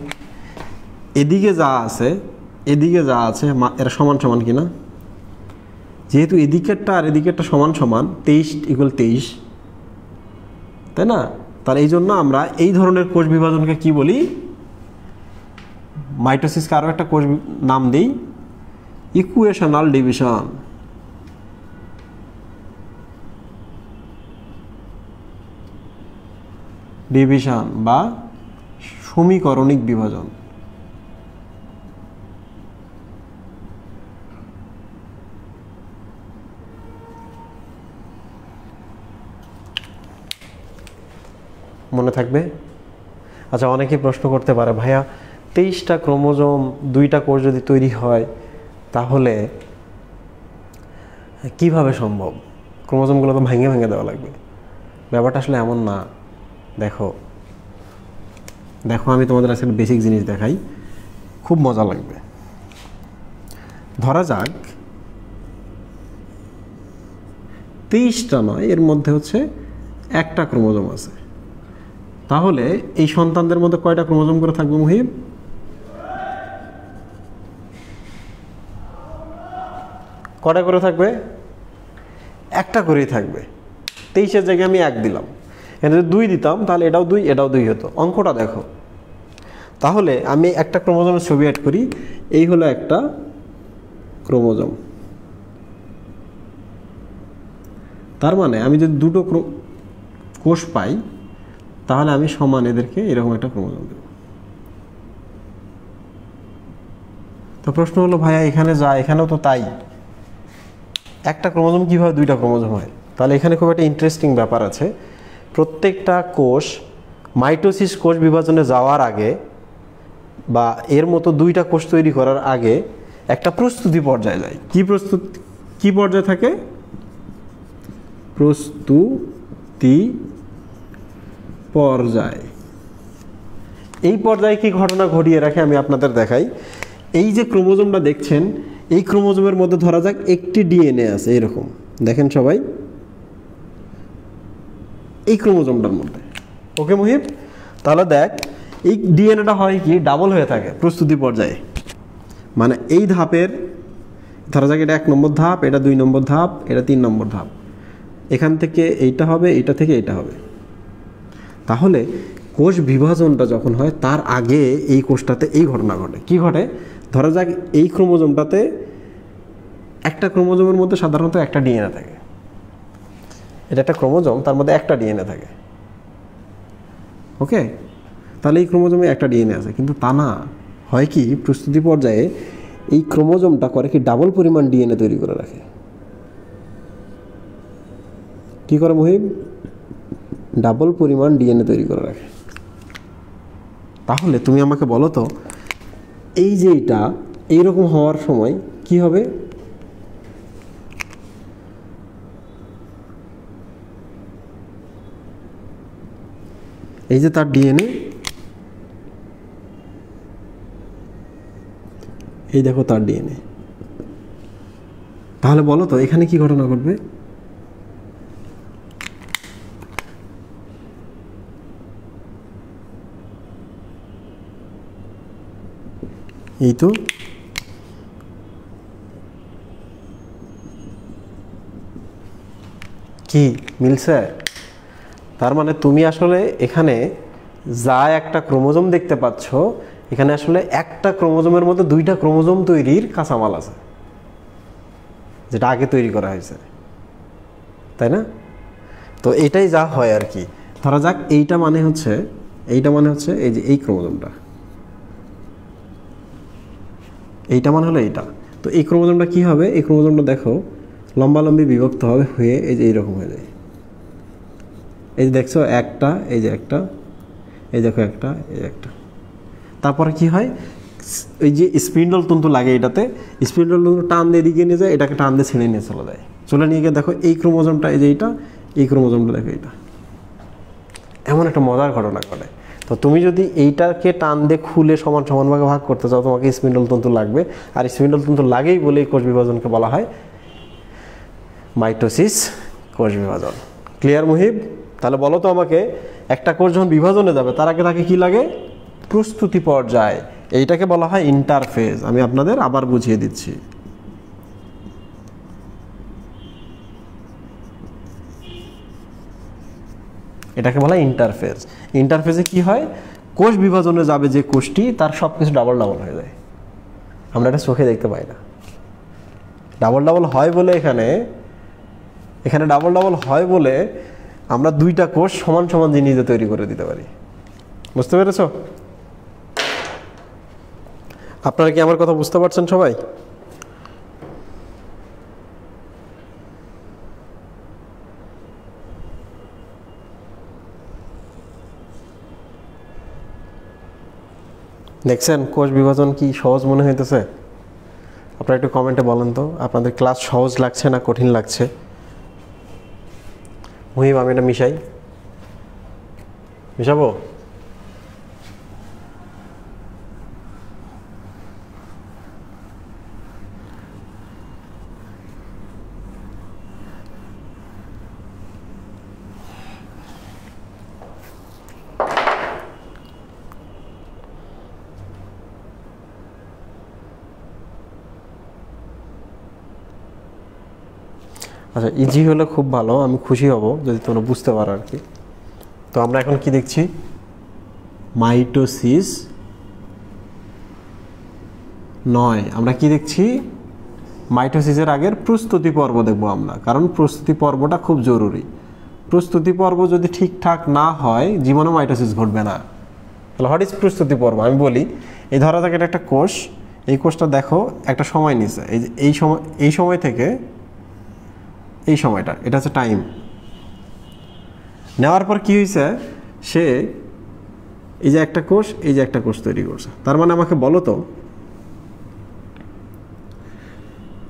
এদিকে যা আছে এদিকে যা আছে এরা সমান সমান কিনা? যেহেতু এদিকেরটা আর এদিকেরটা সমান সমান, 23 = 23, তাই না? তাহলে এই জন্য আমরা এই ধরনের কোষ বিভাজনকে কি বলি? মাইটোসিসকে আরও একটা কোষ নাম দিই, ইকুয়েশনাল ডিভিশন। ডিভিশন বা সমীকরণিক বিভাজন। মনে থাকবে? আচ্ছা, অনেকে প্রশ্ন করতে পারে, ভাইয়া 23টা ক্রোমোজোম, 2টা কোষ যদি তৈরি হয় তাহলে কিভাবে সম্ভব? ক্রোমোজোমগুলো তো ভেঙে ভেঙে দেওয়া লাগবে। ব্যাপারটা আসলে এমন না। দেখো দেখো আমি তোমাদের আজকে বেসিক জিনিস দেখাই, খুব মজা লাগবে। ধরা যাক 23টা নয়, এর মধ্যে হচ্ছে একটা ক্রোমোজোম আছে। তাহলে এই সন্তানদের মধ্যে কয়টা ক্রোমোজোম করে থাকবে মুহিব? কয়টা করে থাকবে? একটা করেই থাকবে। 23-এর জায়গায় আমি 1 দিলাম, এখানে যদি 2 দিতাম তাহলে এটাও 2 এটাও 2 হতো। অঙ্কটা দেখো। তাহলে আমি একটা ক্রোমোজোমের ছবি অ্যাড করি। এই হলো একটা ক্রোমোজোম। তার মানে আমি যদি দুটো কোষ পাই তাহলে আমি সমান এদেরকে এরকম একটা ক্রোমোজোম দেব। তো প্রশ্ন হলো ভাইয়া এখানে যা এখানেও তো তাই, একটা ক্রোমোজোম কিভাবে দুইটা ক্রোমোজোম হয়? তাহলে এখানে খুব একটা ইন্টারেস্টিং ব্যাপার আছে। প্রত্যেকটা কোষ মাইটোসিস কোষ বিভাজনে যাওয়ার আগে বা এর মতো দুইটা কোষ তৈরি করার আগে একটা প্রস্তুতি পর্যায়ে যায়। কি পর্যায়ে থাকে? প্রস্তুতি পর্যায়। এই পর্যায়ে কি ঘটনা ঘটিয়ে রাখে আমি আপনাদের দেখাই। এই যে ক্রোমোজোমটা দেখছেন, এই ক্রোমোজোমের মধ্যে ধরা যাক একটি ডিএনএ আছে, এরকম দেখেন সবাই এই ক্রোমোজোমটার মধ্যে। ওকে মুহিব, তাহলে দেখ এই ডিএনএটা হয় কি ডাবল হয়ে থাকে প্রস্তুতি পর্যায়ে। মানে এই ধাপের ধরা যাক এটা 1 নম্বর ধাপ, এটা 2 নম্বর ধাপ, এটা 3 নম্বর ধাপ। এখান থেকে এইটা হবে, এইটা থেকে এইটা হবে। তাহলে কোষ বিভাজনটা যখন হয় তার আগে এই কোষটাতে এই ঘটনা ঘটে। কি ঘটে? ধরা যাক এই ক্রোমোজোমটাতে একটা ক্রোমোজোমের মধ্যে সাধারণত একটা ডিএনএ থাকে। এটা একটা ক্রোমোজোম, তার মধ্যে একটা ডিএনএ থাকে। ওকে, তাহলে এই ক্রোমোজোমে একটা ডিএনএ আছে। কিন্তু তা না, হয় কি প্রস্তুতি পর্যায়ে এই ক্রোমোজোমটা করে কি ডাবল পরিমাণ ডিএনএ তৈরি করে রাখে। কি করে মুহিব? ডাবল পরিমাণ ডিএনএ তৈরি করে রাখে। তাহলে তুমি আমাকে বলো তো, এই যে এটা এইরকম হওয়ার সময় কি হবে? এই যে তার ডিএনএ, এই দেখো তার ডিএনএ। তাহলে বলো তো এখানে কি ঘটনা ঘটবে? এই তো কি মিলছে? তার মানে তুমি আসলে এখানে যা একটা ক্রোমোজোম দেখতে পাচ্ছ, এখানে আসলে একটা ক্রোমোজোমের মধ্যে দুইটা ক্রোমোজোম তৈরির কাঁচামাল আছে, যেটা আগে তৈরি করা হয়েছে, তাই না? তো এটাই যা হয় আর কি। ধরা যাক এইটা মানে হচ্ছে এই যে এই ক্রোমোজোমটা, এইটা মানে হলো এইটা। তো এই ক্রোমোজোমটা কি হবে? এই ক্রোমোজোমটা দেখো লম্বালম্বি বিভক্ত হবে হয়ে এই যে এইরকম হয়ে যায়। এই যে দেখছো একটা, এই যে একটা, এই দেখো একটা, এই একটা। তারপরে কি হয়? ওই যে স্পিন্ডল তন্তু লাগে এটাতে, স্পিন্ডল তন্তু টান দিয়ে এদিকে নিয়ে যায়, এটাকে টান দিয়ে ছিঁড়ে নিয়ে চলে যায়। চলে নিয়ে গিয়ে দেখো এই ক্রোমোজোমটা, এই যে এইটা, এই ক্রোমোজোমটা দেখো এইটা। এমন একটা মজার ঘটনা ঘটে। তো তুমি যদি এইটাকে টান দিয়ে খুলে সমান সমানভাবে ভাগ করতে চাও, তোমাকে স্পিন্ডল তন্তু লাগবে। আর স্পিন্ডল তন্তু লাগেই বলে এই কোষ বিভাজনকে বলা হয় মাইটোসিস কোষ বিভাজন। ক্লিয়ার মুহিব? তাহলে বলো তো আমাকে, একটা কোষ যখন বিভাজনে যাবে তার আগে তাকে কি লাগে? প্রস্তুতি পর্যায়। এইটাকে বলা হয় ইন্টারফেজ। আমি আপনাদের আবার বুঝিয়ে দিচ্ছি। এটাকে বলা হয় ইন্টারফেজ। ইন্টারফেজে কি হয়? কোষ বিভাজনে যাবে যে কোষটি, তার সব কিছু ডাবল ডাবল হয়ে যায়। আমরা এটা চোখে দেখতে পাই না। ডাবল ডাবল হয় বলে এখানে ডাবল ডাবল হয় বলে আমরা দুইটা কোষ সমান সমান জিনিস তৈরি করে দিতে পারি। বুঝতে পেরেছ? আপনারা কি আমার কথা বুঝতে পারছেন সবাই? দেখছেন কোষ বিভাজন কি সহজ মনে হইতেছে? আপনারা একটু কমেন্টে বলেন তো আপনাদের ক্লাস সহজ লাগছে না কঠিন লাগছে। মুহিব, আমি এটা মিশাবো? আচ্ছা, ইজি হলে খুব ভালো, আমি খুশি হব যদি তোমরা বুঝতে পারো আর কি। তো আমরা এখন কি দেখছি? মাইটোসিস 9। আমরা কি দেখছি? মাইটোসিসের আগের প্রস্তুতি পর্ব দেখবো আমরা, কারণ প্রস্তুতি পর্বটা খুব জরুরি। প্রস্তুতি পর্ব যদি ঠিকঠাক না হয় জীবনে মাইটোসিস ঘটবে না। তাহলে হোয়াট ইজ প্রস্তুতি পর্ব? আমি বলি, এই ধরা থাকে একটা কোষ, এই কোষটা দেখো একটা সময় নিছে, এই সময় থেকে এই সময়টা, এটা হচ্ছে টাইম। নেওয়ার পর কি হয়েছে, সে এই যে একটা কোষ, এই যে একটা কোষ তৈরি করছে। তার মানে আমাকে বলো তো,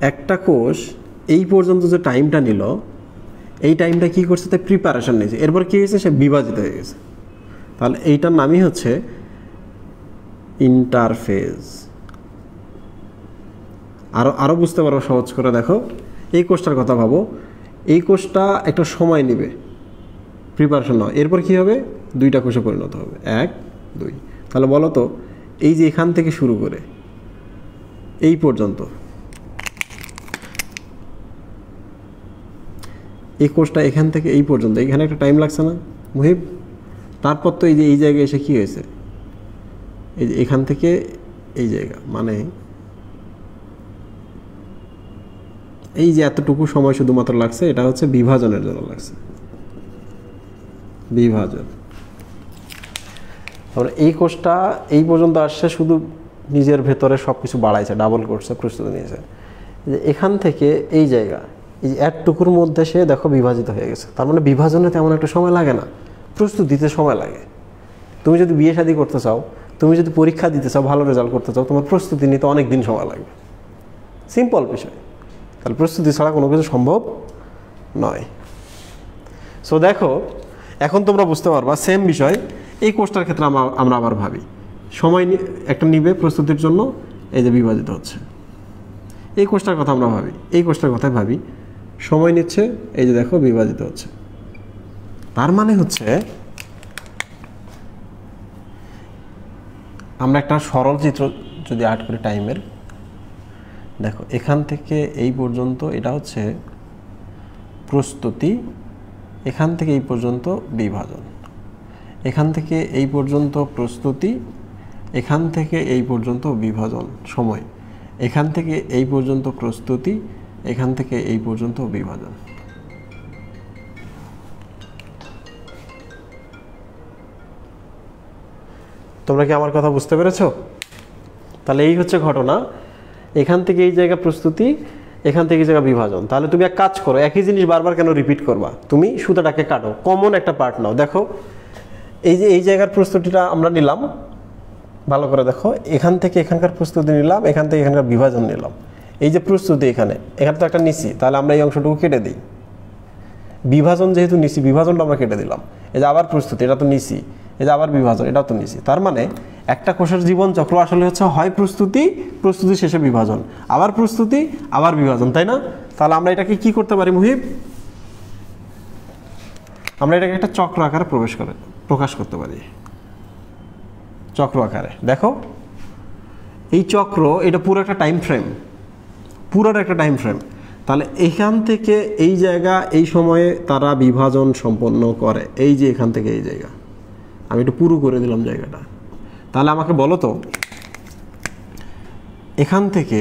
একটা কোষ এই পর্যন্ত যে টাইমটা নিল, এই টাইমটা কি করছে? তাই প্রিপারেশন নিয়েছে। এরপর কি হয়েছে? সে বিভাজিত হয়ে গেছে। তাহলে এইটার নামই হচ্ছে ইন্টারফেজ। আরো বুঝতে পারো সহজ করে দেখো, এই কোষটার কথা ভাবো, এই কোষটা একটা সময় নেবে প্রিপারেশন নাও, এরপর কি হবে? দুইটা কোষে পরিণত হবে, 1 2। তাহলে বলো তো, এই যে এখান থেকে শুরু করে এই পর্যন্ত, এই কোষটা এখান থেকে এই পর্যন্ত, এখানে একটা টাইম লাগছে না মুহিব? তারপর তো এই যে এই জায়গায় এসে কি হয়েছে, এই যে এখান থেকে এই জায়গা, মানে এই যে এতটুকু সময় শুধুমাত্র লাগছে, এটা হচ্ছে বিভাজনের জন্য লাগছে, বিভাজন। এই কোষটা এই পর্যন্ত আসছে, শুধু নিজের ভেতরে সব কিছু বাড়াইছে, ডাবল করছে, প্রস্তুতি নিয়েছে। যে এখান থেকে এই জায়গা, এই যে একটুকুর মধ্যে সে দেখো বিভাজিত হয়ে গেছে। তার মানে বিভাজনে তেমন একটা সময় লাগে না, প্রস্তুতিতে সময় লাগে। তুমি যদি বিয়ে শাদী করতে চাও, তুমি যদি পরীক্ষা দিতে চাও, ভালো রেজাল্ট করতে চাও, তোমার প্রস্তুতি নিতে অনেক দিন সময় লাগবে। সিম্পল বিষয়। তাহলে প্রস্তুতি ছাড়া কোনো কিছু সম্ভব নয়। সো দেখো, এখন তোমরা বুঝতে পারবা সেম বিষয় এই কোষটার ক্ষেত্রে আমরা আবার ভাবি, সময় একটা নিবে প্রস্তুতির জন্য, এই যে বিভাজিত হচ্ছে। এই কোষটার কথা আমরা ভাবি, এই কোষটার কথাই ভাবি, সময় নিচ্ছে, এই যে দেখো বিভাজিত হচ্ছে। তার মানে হচ্ছে আমরা একটা সরল চিত্র যদি আর্ট করি টাইমের, দেখো এখান থেকে এই পর্যন্ত এটা হচ্ছে প্রস্তুতি, এখান থেকে এই পর্যন্ত বিভাজন, এখান থেকে এই পর্যন্ত প্রস্তুতি, এখান থেকে এই পর্যন্ত বিভাজন সময়, এখান থেকে এই পর্যন্ত প্রস্তুতি, এখান থেকে এই পর্যন্ত বিভাজন। তোমরা কি আমার কথা বুঝতে পেরেছো? তাহলে এই হচ্ছে ঘটনা, এখান থেকে এই জায়গা প্রস্তুতি, এখান থেকে এই জায়গা বিভাজন। তাহলে তুমি এক কাজ করো, একই জিনিস বারবার কেন রিপিট করবা? তুমি সুতাটাকে কাটো, কমন একটা পার্ট নাও। দেখো এই যে এই জায়গার প্রস্তুতিটা আমরা নিলাম, ভালো করে দেখো, এখান থেকে এখানকার প্রস্তুতি নিলাম, এখান থেকে এখানকার বিভাজন নিলাম। এই যে প্রস্তুতি এখানে তো একটা নিছি, তাহলে আমরা এই অংশটুকু কেটে দিই। বিভাজন যেহেতু নিছি, বিভাজনটা আমরা কেটে দিলাম। এই যে আবার প্রস্তুতি, এটা তো নিছি, এই যে আবার বিভাজন, এটাও তো নিছি। তার মানে একটা কোষের জীবন চক্র আসলে হচ্ছে হয় প্রস্তুতি, প্রস্তুতি শেষে বিভাজন, আবার প্রস্তুতি, আবার বিভাজন, তাই না? তাহলে আমরা এটাকে কি করতে পারি মুহিব? আমরা এটাকে একটা চক্র আকারে প্রকাশ করতে পারি, চক্র আকারে। দেখো এই চক্র, এটা পুরো একটা টাইম ফ্রেম, পুরোটা একটা টাইম ফ্রেম। তাহলে এখান থেকে এই জায়গা, এই সময়ে তারা বিভাজন সম্পন্ন করে, এই যে এখান থেকে এই জায়গা, আমি একটু পুরো করে দিলাম জায়গাটা। তাহলে আমাকে বলো তো, এখান থেকে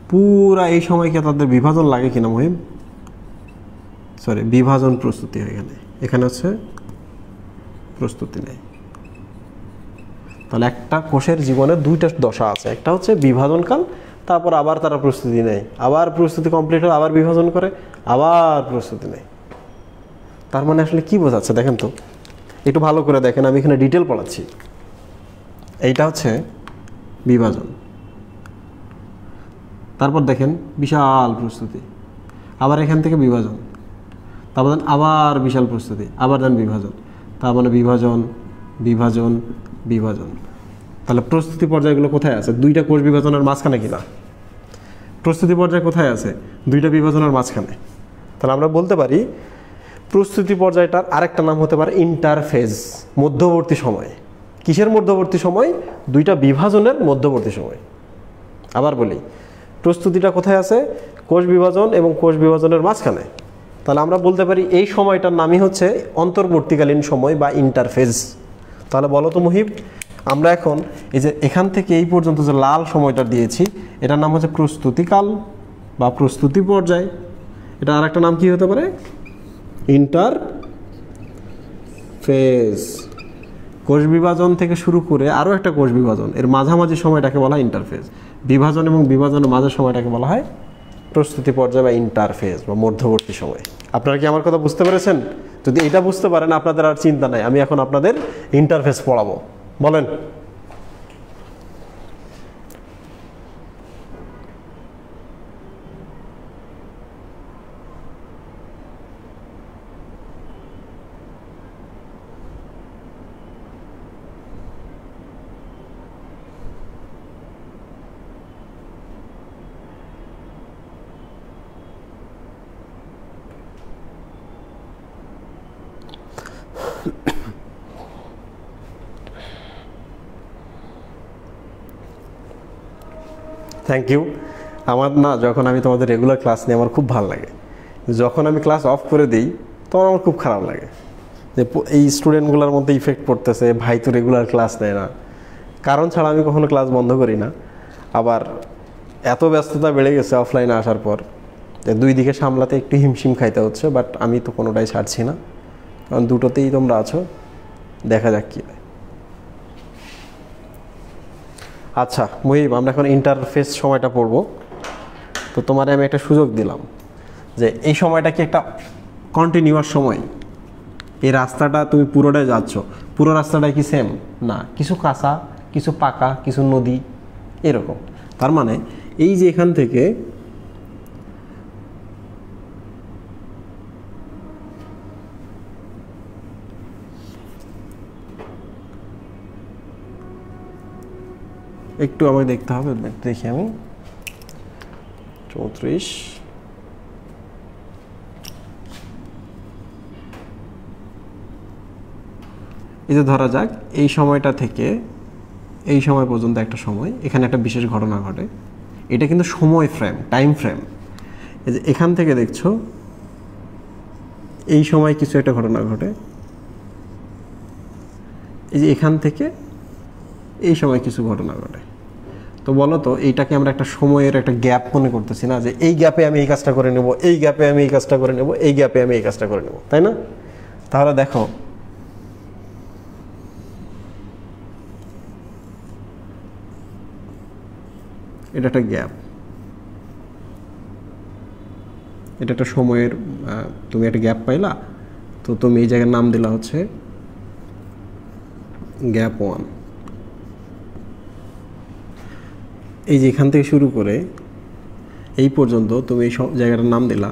পুরা এই সময়কে তাদের বিভাজন লাগে কিনা মহিম? সরি, বিভাজন প্রস্তুতি হয় এখানে, এখানে হচ্ছে প্রস্তুতি নেই। তাহলে একটা কোষের জীবনে দুইটা দশা আছে, একটা হচ্ছে বিভাজনকাল, তারপর আবার তারা প্রস্তুতি নেয়, আবার প্রস্তুতি কমপ্লিট হয়, আবার বিভাজন করে, আবার প্রস্তুতি নেয়। তার মানে আসলে কি বোঝাচ্ছে দেখেন তো, একটু ভালো করে দেখেন, আমি এখানে ডিটেল পড়াচ্ছি। এইটা হচ্ছে বিভাজন, তারপর দেখেন বিশাল প্রস্তুতি, আবার এখান থেকে বিভাজন, তারপর দেন আবার বিশাল প্রস্তুতি, আবার দেন বিভাজন, তার মানে বিভাজন বিভাজন বিভাজন। তাহলে প্রস্তুতি পর্যায়গুলো কোথায় আছে? দুইটা কোষ বিভাজনের মাঝখানে কিনা? প্রস্তুতি পর্যায় কোথায় আছে? দুইটা বিভাজনের মাঝখানে। তাহলে আমরা বলতে পারি প্রস্তুতি পর্যায়টার আরেকটা নাম হতে পারে ইন্টারফেজ, মধ্যবর্তী সময়। কিসের মধ্যবর্তী সময়? দুইটা বিভাজনের মধ্যবর্তী সময়। আবার বলি, প্রস্তুতিটা কোথায় আছে? কোষ বিভাজন এবং কোষ বিভাজনের মাঝখানে। তাহলে আমরা বলতে পারি এই সময়টার নামই হচ্ছে অন্তর্বর্তীকালীন সময় বা ইন্টারফেজ। তাহলে বলো তো মুহিব, আমরা এখন এই যে এখান থেকে এই পর্যন্ত যে লাল সময়টা দিয়েছি এটার নাম হচ্ছে প্রস্তুতিকাল বা প্রস্তুতি পর্যায়। এটা আর একটা নাম কি হতে পারে? ইন্টারফেজ। কোষ বিভাজন থেকে শুরু করে আরও একটা কোষ বিভাজন, এর মাঝামাঝি সময়টাকে বলা হয় ইন্টারফেজ। বিভাজন এবং বিভাজনের মাঝের সময়টাকে বলা হয় প্রস্তুতি পর্যায় বা ইন্টারফেজ বা মধ্যবর্তী সময়। আপনারা কি আমার কথা বুঝতে পেরেছেন? যদি এটা বুঝতে পারেন আপনাদের আর চিন্তা নাই, আমি এখন আপনাদের ইন্টারফেস পড়াবো। বলেন। Thank you. আমার না, যখন আমি তোমাদের রেগুলার ক্লাস নিই আমার খুব ভালো লাগে, যখন আমি ক্লাস অফ করে দিই তখন আমার খুব খারাপ লাগে যে এই স্টুডেন্টগুলোর মধ্যে ইফেক্ট পড়তেছে, ভাই তো রেগুলার ক্লাস নেয় না। কারণ ছাড়া আমি কখনো ক্লাস বন্ধ করি না। আবার এত ব্যস্ততা বেড়ে গেছে অফলাইনে আসার পর যে দুই দিকে সামলাতে একটু হিমশিম খাইতে হচ্ছে, বাট আমি তো কোনোটাই ছাড়ছি না, কারণ দুটোতেই তোমরা আছো। দেখা যাক কী হয়। আচ্ছা মুহিব, আমরা এখন ইন্টারফেস সময়টা পড়ব। তো তোমারে আমি একটা সুযোগ দিলাম যে এই সময়টা কি একটা কন্টিনিউয়াস সময়? এই রাস্তাটা তুমি পুরোটাই যাচ্ছ, পুরো রাস্তাটাই কি সেম? না, কিছু কাঁচা, কিছু পাকা, কিছু নদী, এরকম। তার মানে এই যে এখান থেকে একটু আমাকে দেখতে হবে, দেখি আমি 34। এই যে ধরা যাক এই সময়টা থেকে এই সময় পর্যন্ত একটা সময়, এখানে একটা বিশেষ ঘটনা ঘটে। এটা কিন্তু সময় ফ্রেম, টাইম ফ্রেম। এই যে এখান থেকে দেখছো এই সময় কিছু একটা ঘটনা ঘটে, এই যে এখান থেকে এই সময় কিছু ঘটনা ঘটে। তো বলো তো এইটাকে আমরা একটা সময়ের একটা গ্যাপ মনে করতেছি না, যে এই গ্যাপে আমি এই কাজটা করে নেব, এই গ্যাপে আমি এই কাজটা করে নেব, এই গ্যাপে আমি এই কাজটা করে নেব, তাই না? তাহলে দেখো এটা একটা গ্যাপ, এটা একটা সময়ের, তুমি একটা গ্যাপ পাইলা, তো তুমি এই জায়গার নাম দিলা হচ্ছে গ্যাপ 1। এই যে এখান থেকে শুরু করে এই পর্যন্ত তুমি এই সব জায়গাটার নাম দিলা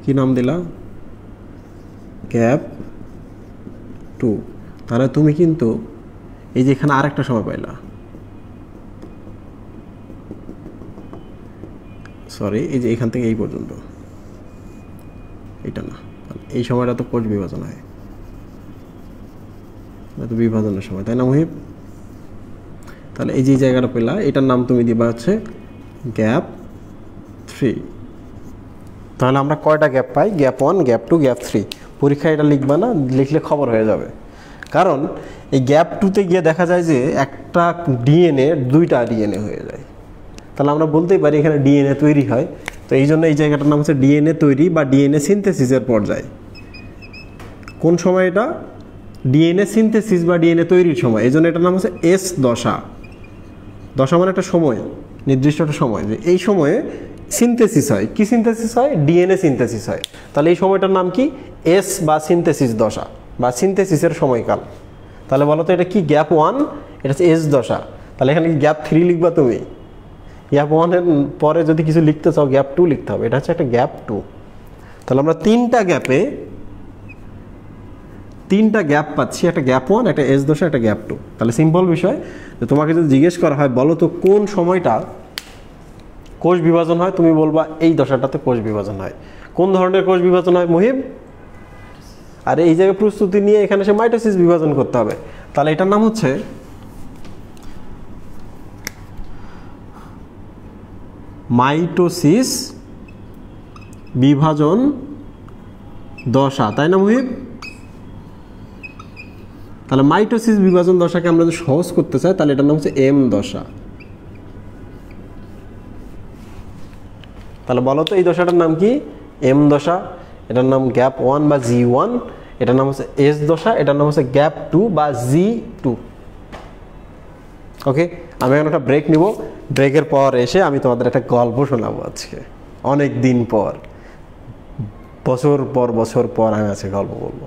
কি নাম দিলা? গ্যাপ 2। তাহলে তুমি কিন্তু এই যে এখানে আরেকটা সময় পাইলা, সরি, এই যে এখান থেকে এই পর্যন্ত, এটা না, এই সময়টা তো কোষ বিভাজন হয়, তো বিভাজনের সময়, তাই না মুহিব? তাহলে এই যে জায়গাটা পেলা, এটার নাম তুমি দিবা হচ্ছে গ্যাপ 3। তাহলে আমরা কয়টা গ্যাপ পাই? Gap 1, gap 2, gap 3। পরীক্ষায় এটা লিখবা না, লিখলে খবর হয়ে যাবে। কারণ এই গ্যাপ 2তে গিয়ে দেখা যায় যে একটা ডিএনএ দুইটা ডিএনএ হয়ে যায়। তাহলে আমরা বলতেই পারি এখানে ডিএনএ তৈরি হয়। তো এই জন্য এই জায়গাটার নাম হচ্ছে ডিএনএ তৈরি বা ডিএনএ সিনথেসিসের পর্যায়। কোন সময় এটা? ডিএনএ সিনথেসিস বা ডিএনএ তৈরির সময়। এই জন্য এটার নাম হচ্ছে এস দশা। দশা মানে একটা সময়, নির্দিষ্ট একটা সময়, যে এই সময়ে সিনথেসিস হয়। কি সিনথেসিস হয়? ডিএনএ সিনথেসিস হয়। তাহলে এই সময়টার নাম কি? এস বা সিনথেসিস দশা বা সিনথেসিসের সময়কাল। তাহলে বলো তো এটা কি? গ্যাপ 1, এটা হচ্ছে এস দশা। তাহলে এখানে কি গ্যাপ 3 লিখবা তুমি? গ্যাপ 1 এর পরে যদি কিছু লিখতে চাও গ্যাপ 2 লিখতে হবে। এটা হচ্ছে একটা গ্যাপ 2। তাহলে আমরা তিনটা গ্যাপ পাচ্ছি, একটা গ্যাপ 1, একটা এস দশা, একটা গ্যাপ 2। তাহলে সিম্পল বিষয় যে তোমাকে যদি জিজ্ঞেস করা হয় বলো তো কোন সময়টা কোষ বিভাজন হয়, তুমি বলবা এই দশাটাতে কোষ বিভাজন হয়। কোন ধরনের কোষ বিভাজন হয় মুহিব? আর এই জায়গায় প্রস্তুতি নিয়ে এখানে সে মাইটোসিস বিভাজন করতে হবে। তাহলে এটার নাম হচ্ছে মাইটোসিস বিভাজন দশা, তাই না মুহিব? তাহলে মাইটোসিস বিভাজন দশাকে আমরা যদি সহজ করতে চাই তাহলে এটার নাম হচ্ছে এম দশা। তাহলে বলো তো এই দশাটার নাম কি? এম দশা। এটার নাম গ্যাপ 1 বা G1, এটার নাম হচ্ছে এস দশা, এটার নাম হচ্ছে গ্যাপ 2 বা G2। ওকে, আমি এখন একটা ব্রেক নিব, ব্রেকের পর এসে আমি তোমাদের একটা গল্প শোনাবো আজকে, অনেক দিন পর, বছর পর আমি আজকে গল্প বলবো।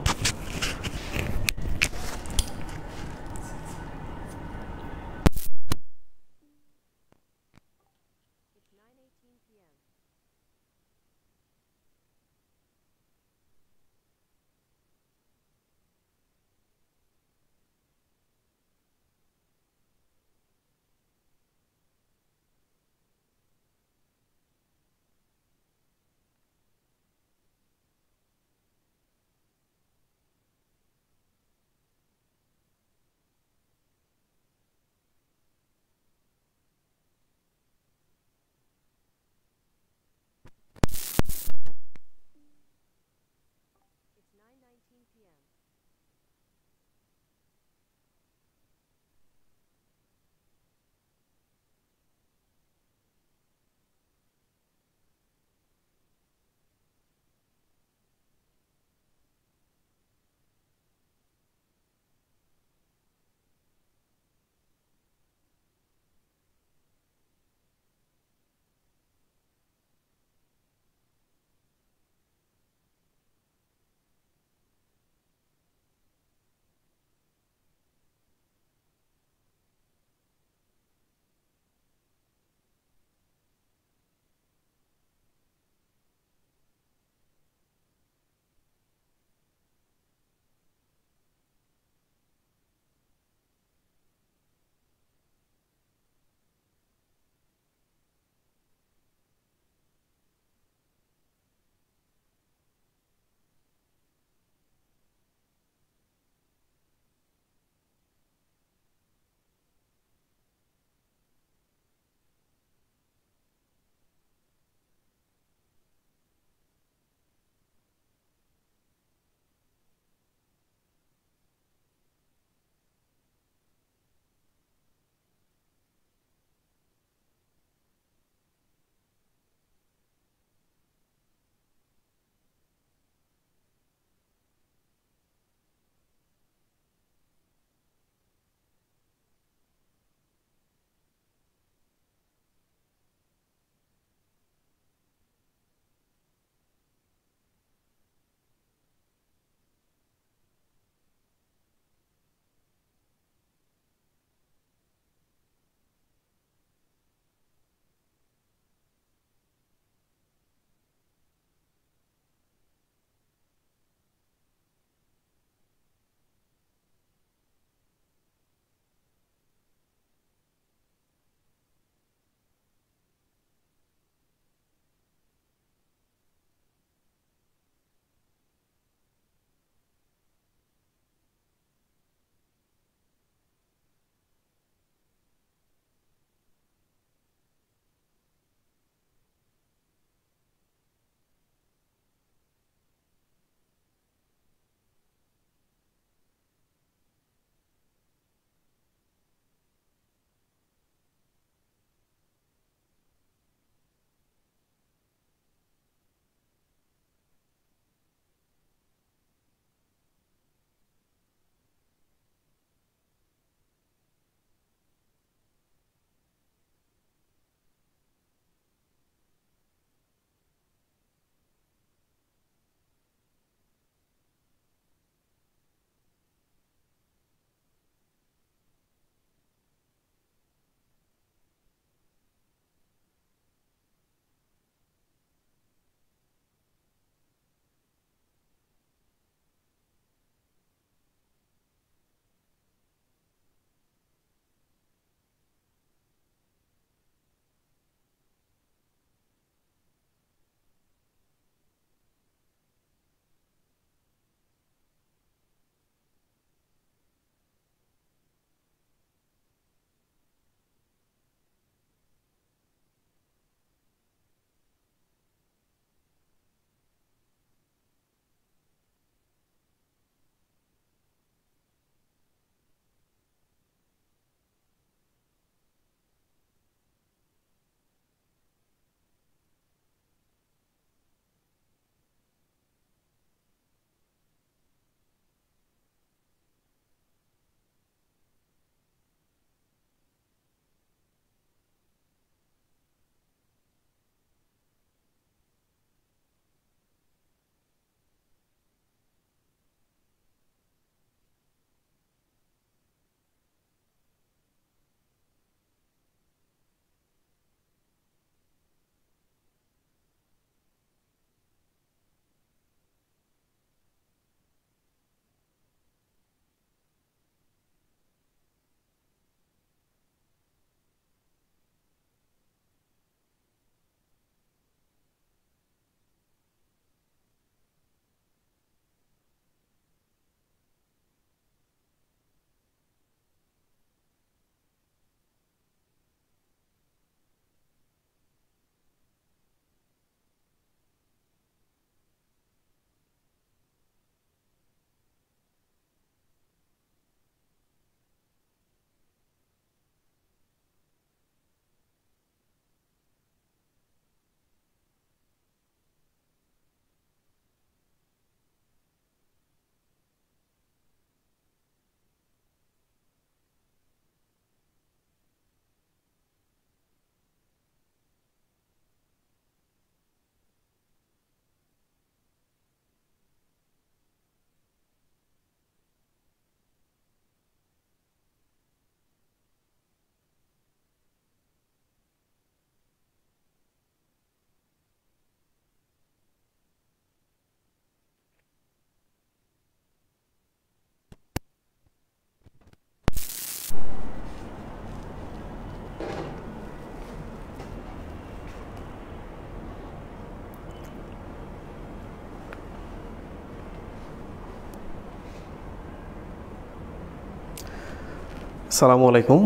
আসসালামু আলাইকুম,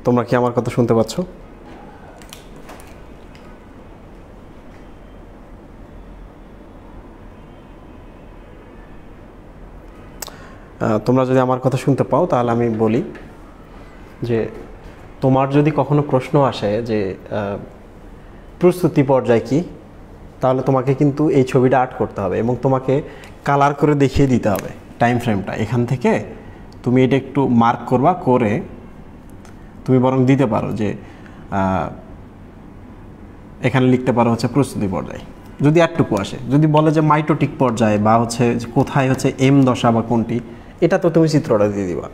তোমরা কি আমার কথা শুনতে পাচ্ছ? তোমরা যদি আমার কথা শুনতে পাও তাহলে আমি বলি যে তোমার যদি কখনো প্রশ্ন আসে যে প্রস্তুতি পর্যায় কি, তাহলে তোমাকে কিন্তু এই ছবিটা আর্ট করতে হবে এবং তোমাকে কালার করে দেখিয়ে দিতে হবে টাইম ফ্রেমটা। এখান থেকে তুমি এটা একটু মার্ক করবা, করে তুমি বরং দিতে পারো যে এখানে লিখতে পারো হচ্ছে প্রস্তুতি পর্যায়, যদি একটুকু আসে। যদি বলে যে মাইটোটিক পর্যায়ে বা হচ্ছে কোথায় হচ্ছে এম দশা বা কোনটি, এটা তো তুমি চিত্রটা দিয়ে দিবা।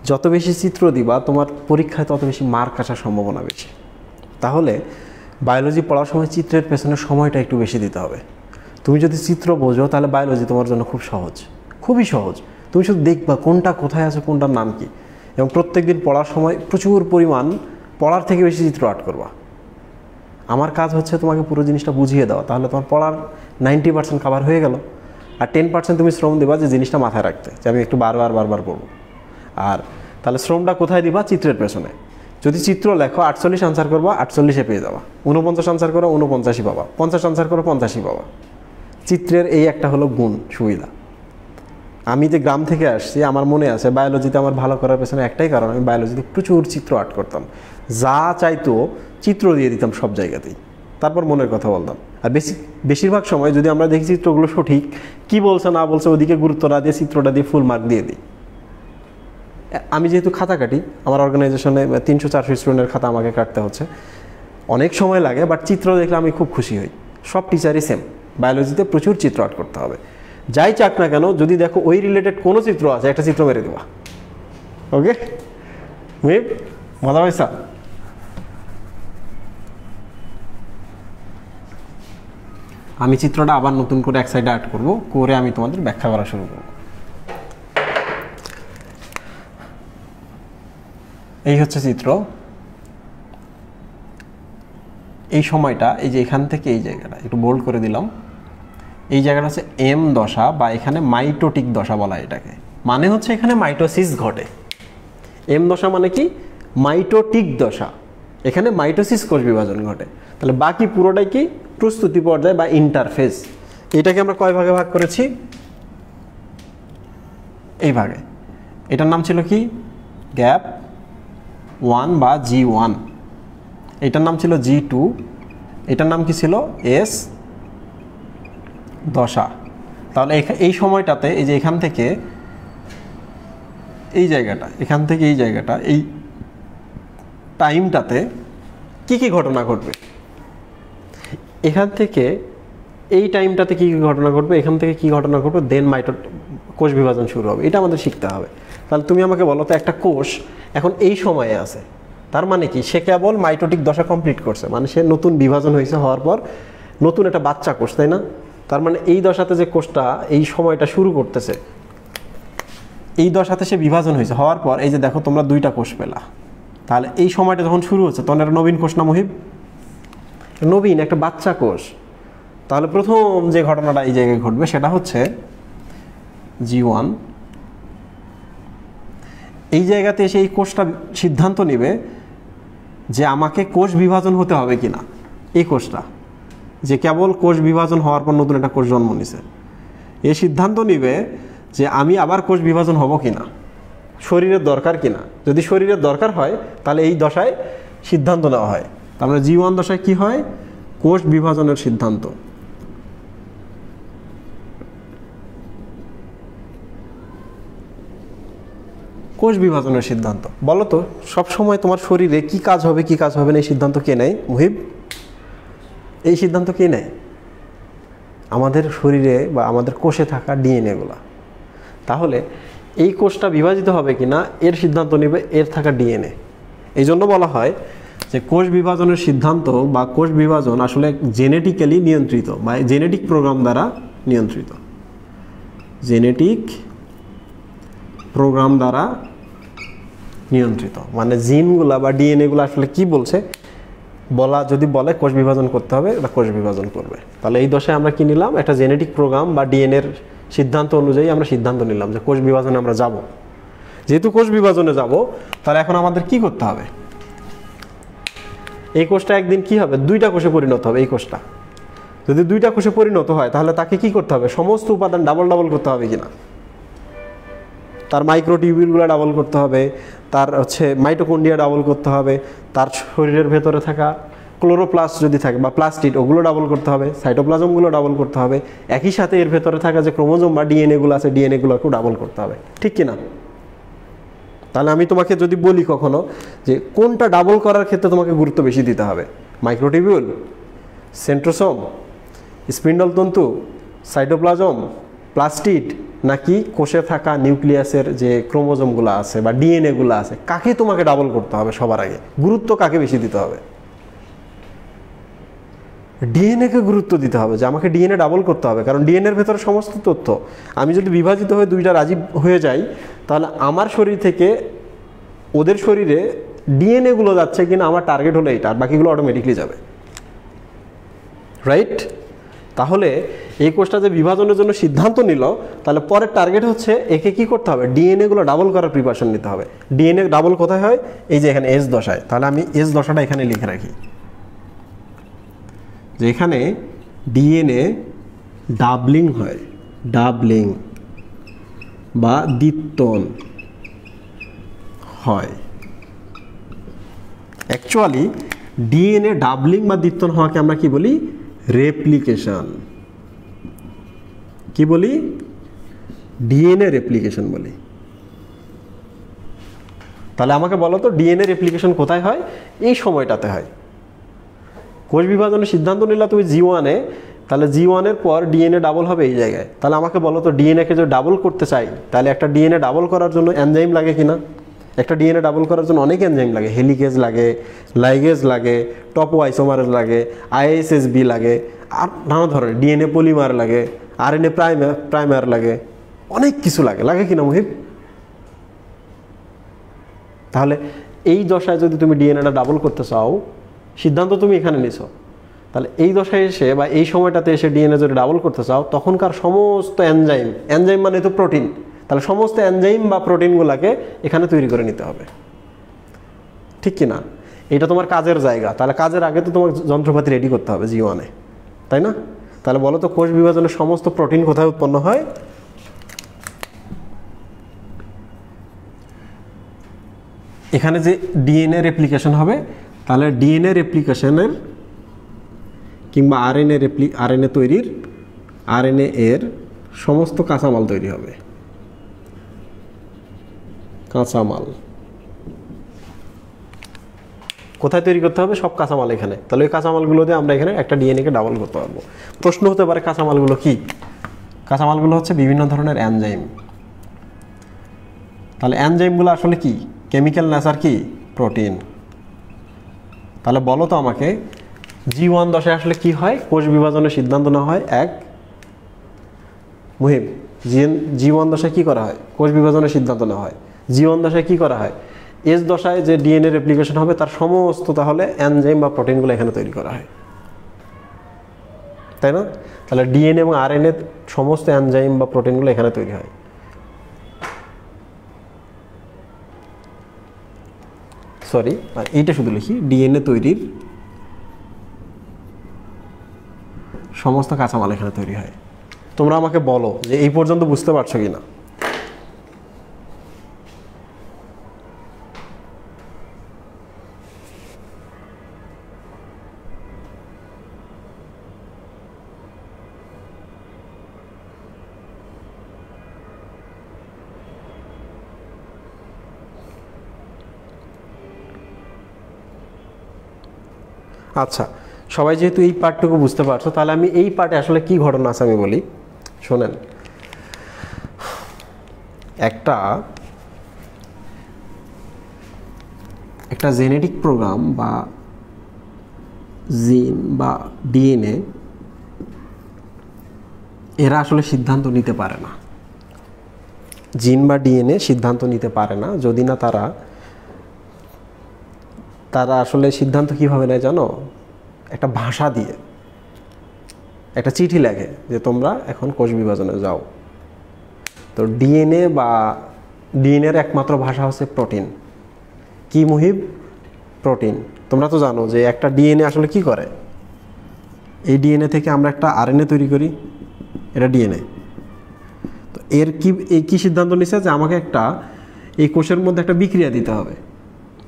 যত বেশি চিত্র দিবা তোমার পরীক্ষায় তত বেশি মার্ক আসার সম্ভাবনা বেশি। তাহলে বায়োলজি পড়ার সময় চিত্রের পেছনে সময়টা একটু বেশি দিতে হবে। তুমি যদি চিত্র বোঝো তাহলে বায়োলজি তোমার জন্য খুব সহজ, খুবই সহজ। তুমি শুধু দেখবা কোনটা কোথায় আছে, কোনটার নাম কি, এবং প্রত্যেক দিন পড়ার সময় প্রচুর পরিমাণ পড়ার থেকে বেশি চিত্র আর্ট করবা। আমার কাজ হচ্ছে তোমাকে পুরো জিনিসটা বুঝিয়ে দেওয়া, তাহলে তোমার পড়ার 90% কভার হয়ে গেল। আর 10% তুমি শ্রম দেবা যে জিনিসটা মাথায় রাখতে, যে আমি একটু বারবার পড়বো। আর তাহলে শ্রমটা কোথায় দিবা? চিত্রের পেছনে। যদি চিত্র লেখো 48 আনসার করবা, 48-এ পেয়ে যাবা। 49 আনসার করো, 49-ই পাবা। 50 আনসার করো, 50-ই পাবা। চিত্রের এই একটা হলো গুণ, সুবিধা। আমি যে গ্রাম থেকে আসছি, আমার মনে আছে বায়োলজিতে আমার ভালো করার পেছনে একটাই কারণ, আমি বায়োলজিতে প্রচুর চিত্র আর্ট করতাম। যা চাইতো চিত্র দিয়ে দিতাম সব জায়গাতেই, তারপর মনের কথা বলতাম। আর বেশিরভাগ সময় যদি আমরা দেখি চিত্রগুলো সঠিক, কি বলছে না বলছে ওদিকে গুরুত্ব না দিয়ে চিত্রটা দিয়ে ফুল মার্ক দিয়ে দিই। আমি যেহেতু খাতা কাটি, আমার অর্গানাইজেশনে 300-400 স্টুডেন্টের খাতা আমাকে কাটতে হচ্ছে, অনেক সময় লাগে, বাট চিত্র দেখলে আমি খুব খুশি হই। সব টিচারই সেম, বায়োলজিতে প্রচুর চিত্র আর্ট করতে হবে। যাই চাক না কেন, যদি দেখো ওই রিলেটেড কোনো চিত্র আছে, একটা চিত্র মেরে দেবা। ওকে মুহিব, মজা পাইছা? আমি চিত্রটা আবার নতুন করে এক সাইডে আর্ট করবো, করে আমি তোমাদের ব্যাখ্যা করা শুরু করব। এই হচ্ছে চিত্র। এই সময়টা, এই যে এখান থেকে এই জায়গাটা একটু বোল্ড করে দিলাম, এই জায়গাটা হচ্ছে এম দশা বা এখানে মাইটোটিক দশা বলা হয় এটাকে। মানে হচ্ছে এখানে মাইটোসিস ঘটে। এম দশা মানে কি? মাইটোটিক দশা। এখানে মাইটোসিস কোষ বিভাজন ঘটে। তাহলে বাকি পুরোটাই কি? প্রস্তুতি পর্যায় বা ইন্টারফেজ। এটাকে আমরা কয় ভাগে ভাগ করেছি? এই ভাগে। এটার নাম ছিল কি? গ্যাপ 1 বা G1। এটার নাম ছিল G2। এটার নাম কি ছিল? S দশা। তাহলে এই সময়টাতে, এই যে এখান থেকে এই জায়গাটা, এখান থেকে এই জায়গাটা, এই টাইমটাতে কি কি ঘটনা ঘটবে? এখান থেকে এই টাইমটাতে কি কি ঘটনা ঘটবে, এখান থেকে কি ঘটনা ঘটবে, দেন কোষ বিভাজন শুরু হবে। এটা আমাদের শিখতে হবে। তাহলে তুমি আমাকে বলো তো, একটা কোষ এখন এই সময়ে আছে, তার মানে কি? সে কেবল মাইটোটিক দশা কমপ্লিট করছে, মানে সে নতুন বিভাজন হয়েছে, হওয়ার পর নতুন একটা বাচ্চা কোষ, তাই না? তার মানে এই দশাতে যে কোষটা এই সময়টা শুরু করতেছে, এই দশাতে সে বিভাজন হয়েছে, হওয়ার পর এই যে দেখো তোমরা 2টা কোষ পেলা। তাহলে এই সময়টা যখন শুরু হচ্ছে তখন একটা নবীন কোষ না মুহিব? নবীন একটা বাচ্চা কোষ। তাহলে প্রথম যে ঘটনাটা এই জায়গায় ঘটবে সেটা হচ্ছে G1। এই জায়গাতে এসে এই কোষটা সিদ্ধান্ত নেবে যে আমাকে কোষ বিভাজন হতে হবে কিনা। এই কোষটা যে কেবল কোষ বিভাজন হওয়ার পর নতুন একটা কোষ জন্ম নিছে, এই সিদ্ধান্ত নিবে যে আমি আবার কোষ বিভাজন হব কিনা, শরীরের দরকার কিনা। যদি শরীরের দরকার হয় তাহলে এই দশায় সিদ্ধান্ত নেওয়া হয়। তার মানে G1 দশায় কি হয়? কোষ বিভাজনের সিদ্ধান্ত। কোষ বিভাজনের সিদ্ধান্ত। বলো তো, সবসময় তোমার শরীরে কি কাজ হবে কি কাজ হবে না এই সিদ্ধান্ত কে নেয় মুহিব? এই সিদ্ধান্ত কে নেয়? আমাদের শরীরে বা আমাদের কোষে থাকা ডিএনএগুলা। তাহলে এই কোষটা বিভাজিত হবে কিনা এর সিদ্ধান্ত নেবে এর থাকা ডিএনএ। এই জন্য বলা হয় যে কোষ বিভাজনের সিদ্ধান্ত বা কোষ বিভাজন আসলে জেনেটিক্যালি নিয়ন্ত্রিত বা জেনেটিক প্রোগ্রাম দ্বারা নিয়ন্ত্রিত। জেনেটিক প্রোগ্রাম দ্বারা নিয়ন্ত্রিত, মানে জিনগুলা বা ডিএনএগুলো আসলে কি বলছে যদি বলে কোষ বিভাজন করতে হবে, এটা কোষ বিভাজন করবে। তাহলে এই দশায় আমরা কি নিলাম? একটা জেনেটিক প্রোগ্রাম বা ডিএনএর সিদ্ধান্ত অনুযায়ী আমরা সিদ্ধান্ত নিলাম যে কোষ বিভাজনে আমরা যাব। যেহেতু কোষ বিভাজনে যাব, তাহলে এখন আমাদের কি করতে হবে? এই কোষটা একদিন কি হবে? দুইটা কোষে পরিণত হবে। এই কোষটা যদি দুইটা কোষে পরিণত হয়, তাহলে তাকে কি করতে হবে? সমস্ত উপাদান ডাবল ডাবল করতে হবে কিনা? তার মাইক্রোটিউবিউলগুলো ডাবল করতে হবে, তার মাইটোকন্ড্রিয়া ডাবল করতে হবে, তার শরীরের ভেতরে থাকা ক্লোরোপ্লাস্ট যদি থাকে বা প্লাস্টিড, ওগুলো ডাবল করতে হবে, সাইটোপ্লাজমগুলো ডাবল করতে হবে, একই সাথে এর ভেতরে থাকা যে ক্রোমোজোম বা ডিএনএগুলো আছে, ডিএনএগুলোকেও ডাবল করতে হবে, ঠিক কিনা? তাহলে আমি তোমাকে যদি বলি কখনো যে কোনটা ডাবল করার ক্ষেত্রে তোমাকে গুরুত্ব বেশি দিতে হবে, মাইক্রোটিউবিউল, সেন্ট্রোসোম, স্পিন্ডল তন্তু, সাইটোপ্লাজম, প্লাস্টিড, নাকি কোষে থাকা নিউক্লিয়াসের যে ক্রোমোজোমগুলো আছে বা ডিএনএগুলো আছে, কাকে তোমাকে ডাবল করতে হবে? সবার আগে গুরুত্ব কাকে বেশি দিতে হবে? ডিএনএকে গুরুত্ব দিতে হবে, যে আমাকে ডিএনএ ডাবল করতে হবে। কারণ ডিএনএর ভেতরে সমস্ত তথ্য, আমি যদি বিভাজিত হয়ে দুইটা রাজি হয়ে যাই, তাহলে আমার শরীর থেকে ওদের শরীরে ডিএনএগুলো যাচ্ছে কিনা আমার টার্গেট হলো এইটা, আর বাকিগুলো অটোমেটিকলি যাবে, রাইট? তাহলে এই কোষটা যে বিভাজনের জন্য সিদ্ধান্ত নিল, তাহলে পরের টার্গেট হচ্ছে একে কি করতে হবে? ডিএনএগুলো ডাবল করার প্রিপারেশন নিতে হবে। ডিএনএ ডাবল কোথায় হয়? এই যে এখানে এস দশায়। তাহলে আমি এস দশাটা এখানে লিখে রাখি, যে এখানে ডিএনএ ডাবলিং হয়, ডাবলিং বা দ্বিত্বন হয়। অ্যাকচুয়ালি ডিএনএ ডাবলিং বা দ্বিত্বন হওয়াকে আমরা কি বলি? রেপ্লিকেশন। কি বলি? ডিএনএ রেপ্লিকেশন বলি। তাহলে আমাকে বলো তো, ডিএনএ রেপ্লিকেশন কোথায় হয়? এই সময়টাতে হয়। কোষ বিভাজনের সিদ্ধান্ত নিলা তুমি জি1-এ, তাহলে জি1-এর পর ডিএনএ ডাবল হবে এই জায়গায়। তাহলে আমাকে বলো তো, ডিএনএকে যদি ডাবল করতে চাই, তাহলে একটা ডিএনএ ডাবল করার জন্য এনজাইম লাগে কিনা? একটা ডিএনএ ডাবল করার জন্য অনেক এনজাইম লাগে, হেলিকেজ লাগে, লাইগেজ লাগে, টপোআইসোমারেজ লাগে, আইএসএসবি লাগে, আর নানা ধরনের ডিএনএ পলিমার লাগে, আরএনএ প্রাইমার লাগে, অনেক কিছু লাগে, লাগে কিনা মুহিব? তাহলে এই দশায় যদি তুমি ডিএনএটা ডাবল করতে চাও, সিদ্ধান্ত তুমি এখানে নিছো, তাহলে এই দশায় এসে বা এই সময়টাতে এসে ডিএনএ যদি ডাবল করতে চাও, তখনকার সমস্ত এনজাইম, এনজাইম মানে তো প্রোটিন, তাহলে সমস্ত এনজাইম বা প্রোটিনগুলোকে এখানে তৈরি করে নিতে হবে, ঠিক কি না? এটা তোমার কাজের জায়গা। তাহলে কাজের আগে তো তোমার যন্ত্রপাতি রেডি করতে হবে জি1-এ, তাই না? তাহলে বলো তো, কোষ বিভাজনের সমস্ত প্রোটিন কোথায় উৎপন্ন হয়? এখানে যে ডিএনএ রেপ্লিকেশন হবে, তাহলে ডিএনএ রেপ্লিকেশনের কিংবা আরএনএ তৈরির, আরএনএ এর সমস্ত কাঁচামাল তৈরি হবে। কাঁচামাল কোথায় তৈরি করতে হবে? সব কাঁচামাল এখানে। তাহলে ওই কাঁচামালগুলো দিয়ে আমরা এখানে একটা ডিএনএকে ডাবল করতে পারবো। প্রশ্ন হতে পারে, কাঁচামালগুলো কি? কাঁচামালগুলো হচ্ছে বিভিন্ন ধরনের এনজাইম। তাহলে এনজাইমগুলো আসলে কি? কেমিক্যাল নেচার কি? প্রোটিন। তাহলে বলো তো আমাকে, জি1 দশায় আসলে কি হয়? কোষ বিভাজনের সিদ্ধান্ত না হয় এক মুহিব, জি1 দশায় কি করা হয়? কোষ বিভাজনের সিদ্ধান্ত না হয়। জি1 দশায় কি করা হয়? এস দশায় যে ডিএনএ রেপ্লিকেশন হবে, তার সমস্ত তাহলে এনজাইম বা প্রোটিনগুলো এখানে তৈরি করা হয়, তাই না? তাহলে ডিএনএ এবং আরএনএ সমস্ত এনজাইম বা প্রোটিনগুলো এখানে তৈরি হয়। সরি, আর এইটা শুধু লিখি, ডিএনএ তৈরির সমস্ত কাঁচামাল এখানে তৈরি হয়। তোমরা আমাকে বলো যে এই পর্যন্ত বুঝতে পারছো কিনা? আচ্ছা, সবাই যেহেতু এই পার্টটুকু বুঝতে পারছো, তাহলে আমি এই পার্টে আসলে কি ঘটনা আছে আমি বলি, শোনেন। একটা জেনেটিক প্রোগ্রাম বা জিন বা ডিএনএ, এরা আসলে সিদ্ধান্ত নিতে পারে না। জিন বা ডিএনএ সিদ্ধান্ত নিতে পারে না, যদি না তারা আসলে সিদ্ধান্ত কিভাবে নেয় জানো? একটা ভাষা দিয়ে, একটা চিঠি লেখে যে তোমরা এখন কোষ বিভাজনে যাও। তো ডিএনএ বা ডিএনএর একমাত্র ভাষা হচ্ছে প্রোটিন। কি মুহিব? প্রোটিন। তোমরা তো জানো যে একটা ডিএনএ আসলে কি করে, এই ডিএনএ থেকে আমরা একটা আরএনএ তৈরি করি, এটা ডিএনএ। তো এই কি সিদ্ধান্ত নিছে যে আমাকে একটা এই কোষের মধ্যে একটা বিক্রিয়া দিতে হবে,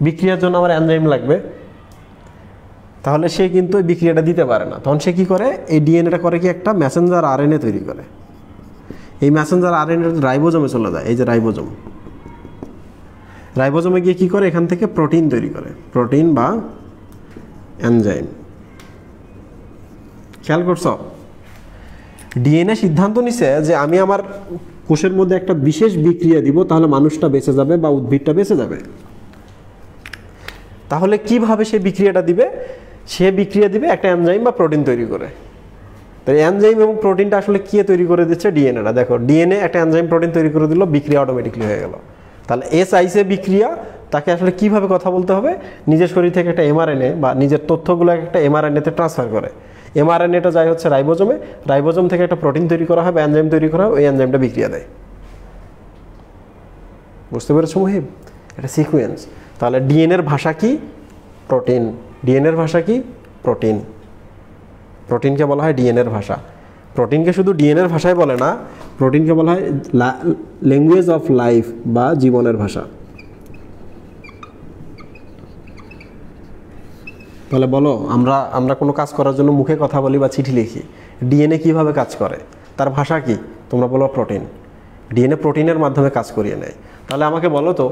বিক্রিয়ার জন্য আমার এনজাইম লাগবে। তাহলে সে কিন্তু এই বিক্রিয়াটা দিতে পারে না, তখন সে কি করে, এই ডিএনএটা করে কি একটা মেসেঞ্জার আরএনএ তৈরি করে। এই মেসেঞ্জার আরএনএ রাইবোজোমে চলে যায়, এই যে রাইবোজোম, রাইবোজোমে গিয়ে কি করে, এখান থেকে প্রোটিন তৈরি করে, প্রোটিন বা এনজাইম। খেয়াল করছ? ডিএনএ সিদ্ধান্ত নিছে যে আমি আমার কোষের মধ্যে একটা বিশেষ বিক্রিয়া দিব, তাহলে মানুষটা বেঁচে যাবে বা উদ্ভিদটা বেঁচে যাবে। তাহলে কিভাবে সে বিক্রিয়াটা দিবে? সে বিক্রিয়া দিবে একটা এনজাইম বা প্রোটিন তৈরি করে। তো এনজাইম এবং প্রোটিনটা আসলে কি তৈরি করে দিচ্ছে? ডিএনএটা। দেখো, ডিএনএ একটা এনজাইম প্রোটিন তৈরি করে দিল, বিক্রিয়া অটোমেটিকলি হয়ে গেল। তাহলে এস আইসে বিক্রিয়া, তাকে আসলে কিভাবে কথা বলতে হবে? নিজের শরীর থেকে একটা এমআরএনএ বা নিজের তথ্যগুলো একটা এমআরএনএতে ট্রান্সফার করে। এমআরএনএটা যায় হচ্ছে রাইবোজোমে, রাইবোজোম থেকে একটা প্রোটিন তৈরি করা হয় বা এনজাইম তৈরি করা হয়, ওই এনজাইমটা বিক্রিয়া দেয়। বুঝতে পেরেছো মুহিব? এটা সিকোয়েন্স। তাহলে ডিএনএর ভাষা কি? প্রোটিন। ডিএনএর ভাষা কি? প্রোটিন। প্রোটিনকে বলা হয় ডিএনএর ভাষা। প্রোটিনকে শুধু ডিএনএর ভাষায় বলে না, প্রোটিনকে বলা হয় ল্যাঙ্গুয়েজ অফ লাইফ বা জীবনের ভাষা। তাহলে বলো, আমরা কোনো কাজ করার জন্য মুখে কথা বলি বা চিঠি লিখি, ডিএনএ কিভাবে কাজ করে, তার ভাষা কি? তোমরা বলো প্রোটিন। ডিএনএ প্রোটিনের মাধ্যমে কাজ করিয়ে নেয়। তাহলে আমাকে বলো তো,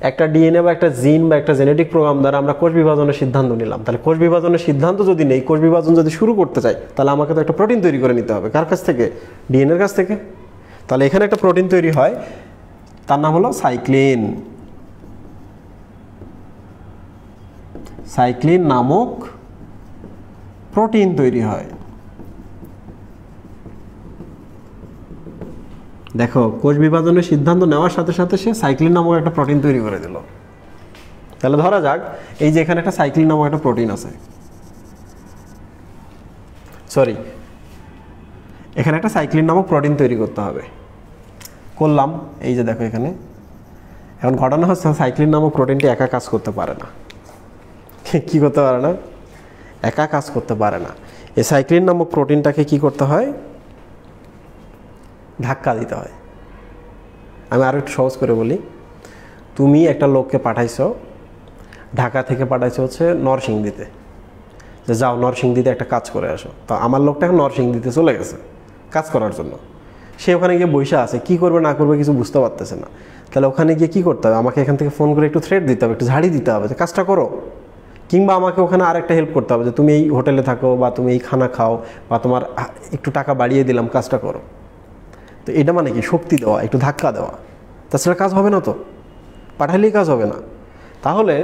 একটা ডিএনএ বা একটা জিন বা একটা জেনেটিক প্রোগ্রাম দ্বারা আমরা কোষ বিভাজনের সিদ্ধান্ত নিলাম। তাহলে কোষ বিভাজনের সিদ্ধান্ত যদি নেই, কোষ বিভাজন যদি শুরু করতে চাই, তাহলে আমাকে তো একটা প্রোটিন তৈরি করে নিতে হবে। কার কাছ থেকে? ডিএনএর কাছ থেকে। তাহলে এখানে একটা প্রোটিন তৈরি হয়, তার নাম হলো সাইক্লিন। সাইক্লিন নামক প্রোটিন তৈরি হয়। দেখো, কোষ বিভাজনের সিদ্ধান্ত নেওয়ার সাথে সাথে সে সাইক্লিন নামক একটা প্রোটিন তৈরি করে দিল। তাহলে ধরা যাক এই যে এখানে একটা সাইক্লিন নামক একটা প্রোটিন আছে, সরি, এখানে একটা সাইক্লিন নামক প্রোটিন তৈরি করতে হবে। করলাম, এই যে দেখো এখানে। এখন ঘটনা হচ্ছে সাইক্লিন নামক প্রোটিনটি একা কাজ করতে পারে না। কি করতে পারে না? একা কাজ করতে পারে না। এই সাইক্লিন নামক প্রোটিনটাকে কি করতে হয়? ধাক্কা দিতে হয়। আমি আরও একটু সহজ করে বলি, তুমি একটা লোককে পাঠাইছো, ঢাকা থেকে পাঠাইছো হচ্ছে নরসিংদীতে, যে যাও নরসিংদীতে একটা কাজ করে আসো। তো আমার লোকটা এখন নরসিংদীতে চলে গেছে কাজ করার জন্য। সে ওখানে গিয়ে বসে আছে, কি করবে না করবে কিছু বুঝতে পারতেছে না। তাহলে ওখানে গিয়ে কী করতে হবে? আমাকে এখান থেকে ফোন করে একটু থ্রেট দিতে হবে, একটু ঝাড়ি দিতে হবে যে কাজটা করো। কিংবা আমাকে ওখানে আরেকটা হেল্প করতে হবে যে তুমি এই হোটেলে থাকো বা তুমি এই খানা খাও বা তোমার একটু টাকা বাড়িয়ে দিলাম, কাজটা করো। তো এটা মানে কি? শক্তি দেওয়া, একটু ধাক্কা দেওয়া। তাছাড়া কাজ হবে না, তো পাঠালেই কাজ হবে না। তাহলে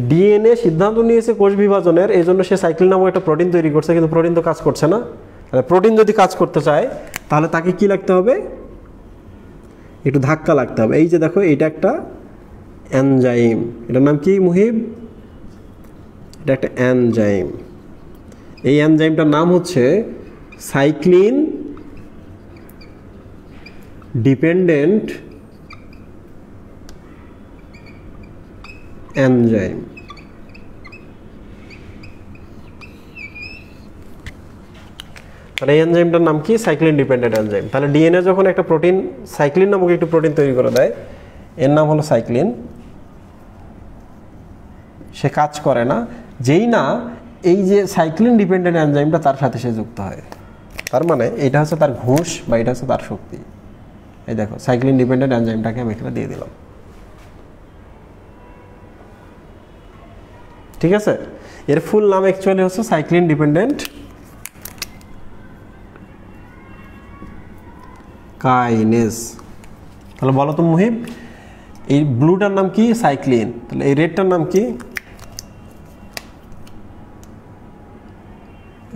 ডিএনএ সিদ্ধান্ত নিয়েছে কোষ বিভাজনের, এই জন্য সে সাইক্লিন নামক একটা প্রোটিন তৈরি করছে, কিন্তু প্রোটিন তো কাজ করছে না। তাহলে প্রোটিন যদি কাজ করতে চায়, তাহলে তাকে কি লাগতে হবে? একটু ধাক্কা লাগতে হবে। এই যে দেখো, এটা একটা এনজাইম। এটার নাম কি মুহিব? এটা একটা এনজাইম। এই এনজাইমটার নাম হচ্ছে সাইক্লিন ডিপেন্ডেন্ট এনজাইম। আর এই এনজাইমটার নাম কি? Cyclin dependent enzyme. তাহলে ডিএনএ যখন একটা প্রোটিন সাইক্লিন নামক একটি প্রোটিন তৈরি করে দেয়, এর নাম হলো সাইক্লিন, সে কাজ করে না যেই না এই যে সাইক্লিন ডিপেন্ডেন্ট এনজাইমটা তার সাথে সে যুক্ত হয়। তার মানে এটা হচ্ছে তার ঘুষ বা এটা হচ্ছে তার শক্তি। এই দেখো, সাইক্লিন ডিপেন্ডেন্ট এনজাইমটাকে আমি এখানে দিয়ে দিলাম। ঠিক আছে? এর ফুল নাম অ্যাকচুয়ালি হচ্ছে সাইক্লিন ডিপেন্ডেন্ট কাইনেজ। তাহলে বলো তো মুহিব, এই ব্লুটার নাম কি? সাইক্লিন। তাহলে এই রেডটার নাম কি?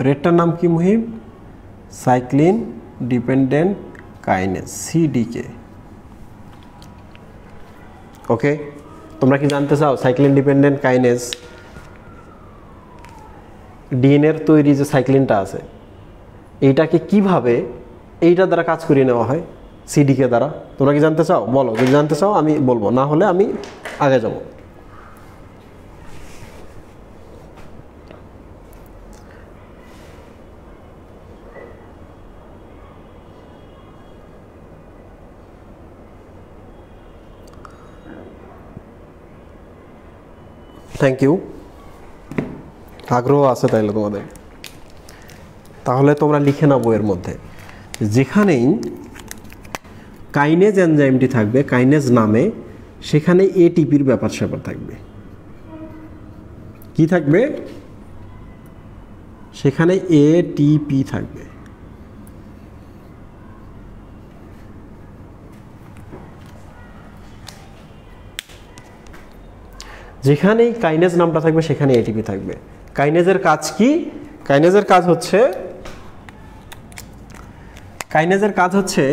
রেডটার নাম কি মুহিব? Cyclin dependent kinase, সিডিকে। ওকে, তোমরা কি জানতে চাও সাইক্লিন ডিপেন্ডেন্ট কাইনেজ ডিএনএর তৈরি যে সাইক্লিনটা আছে, এইটাকে কিভাবে এইটা দ্বারা কাজ করিয়ে নেওয়া হয়? সিডিকে দ্বারা। তোমরা কি জানতে চাও? বলো, যদি জানতে চাও আমি বলবো, না হলে আমি আগে যাব। থ্যাংক ইউ, আগ্রহ আছে তাইলে তোমাদের। তাহলে তোমরা লিখে নাও বইয়ের মধ্যে, যেখানেই কাইনেজ এনজাইমটি থাকবে কাইনেজ নামে, সেখানে এটিপির ব্যাপার স্যাপার থাকবে। কি থাকবে? সেখানে এটিপি থাকবে। যেখানেই কাইনেজ নামটা থাকবে সেখানে এটিপি থাকবে। কাইনেজের কাজ কি? কাইনেজের কাজ হচ্ছে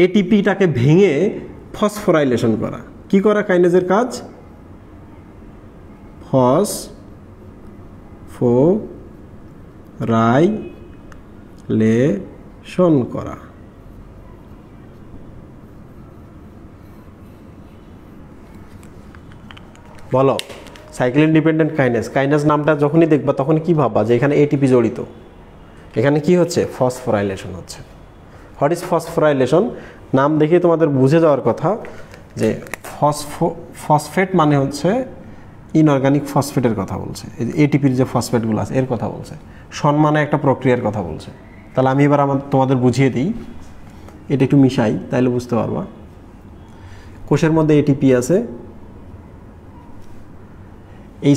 এটিপিটাকে ভেঙে ফসফোরাইলেশন করা। কি করা কাইনেজের কাজ? ফসফোরাইলেশন করা। বলো, সাইক্লিন ডিপেন্ডেন্ট কাইনেজ, কাইনেজ নামটা যখনই দেখবা তখন কি ভাববা? যে এখানে এটিপি জড়িত। এখানে কি হচ্ছে? ফসফোরাইলেশন হচ্ছে। What is phosphorylation? নাম দেখে তোমাদের বুঝে যাওয়ার কথা যে ফসফেট মানে হচ্ছে ইনঅর্গানিক ফসফেটের কথা বলছে। এটিপির যে ফসফেটগুলো আছে এর কথা বলছে। সম্মানে একটা প্রক্রিয়ার কথা বলছে। তাহলে আমি এবার তোমাদের বুঝিয়ে দিই, এটা একটু মিশাই, তাইলে বুঝতে পারবা। কোষের মধ্যে এটিপি আছে, এই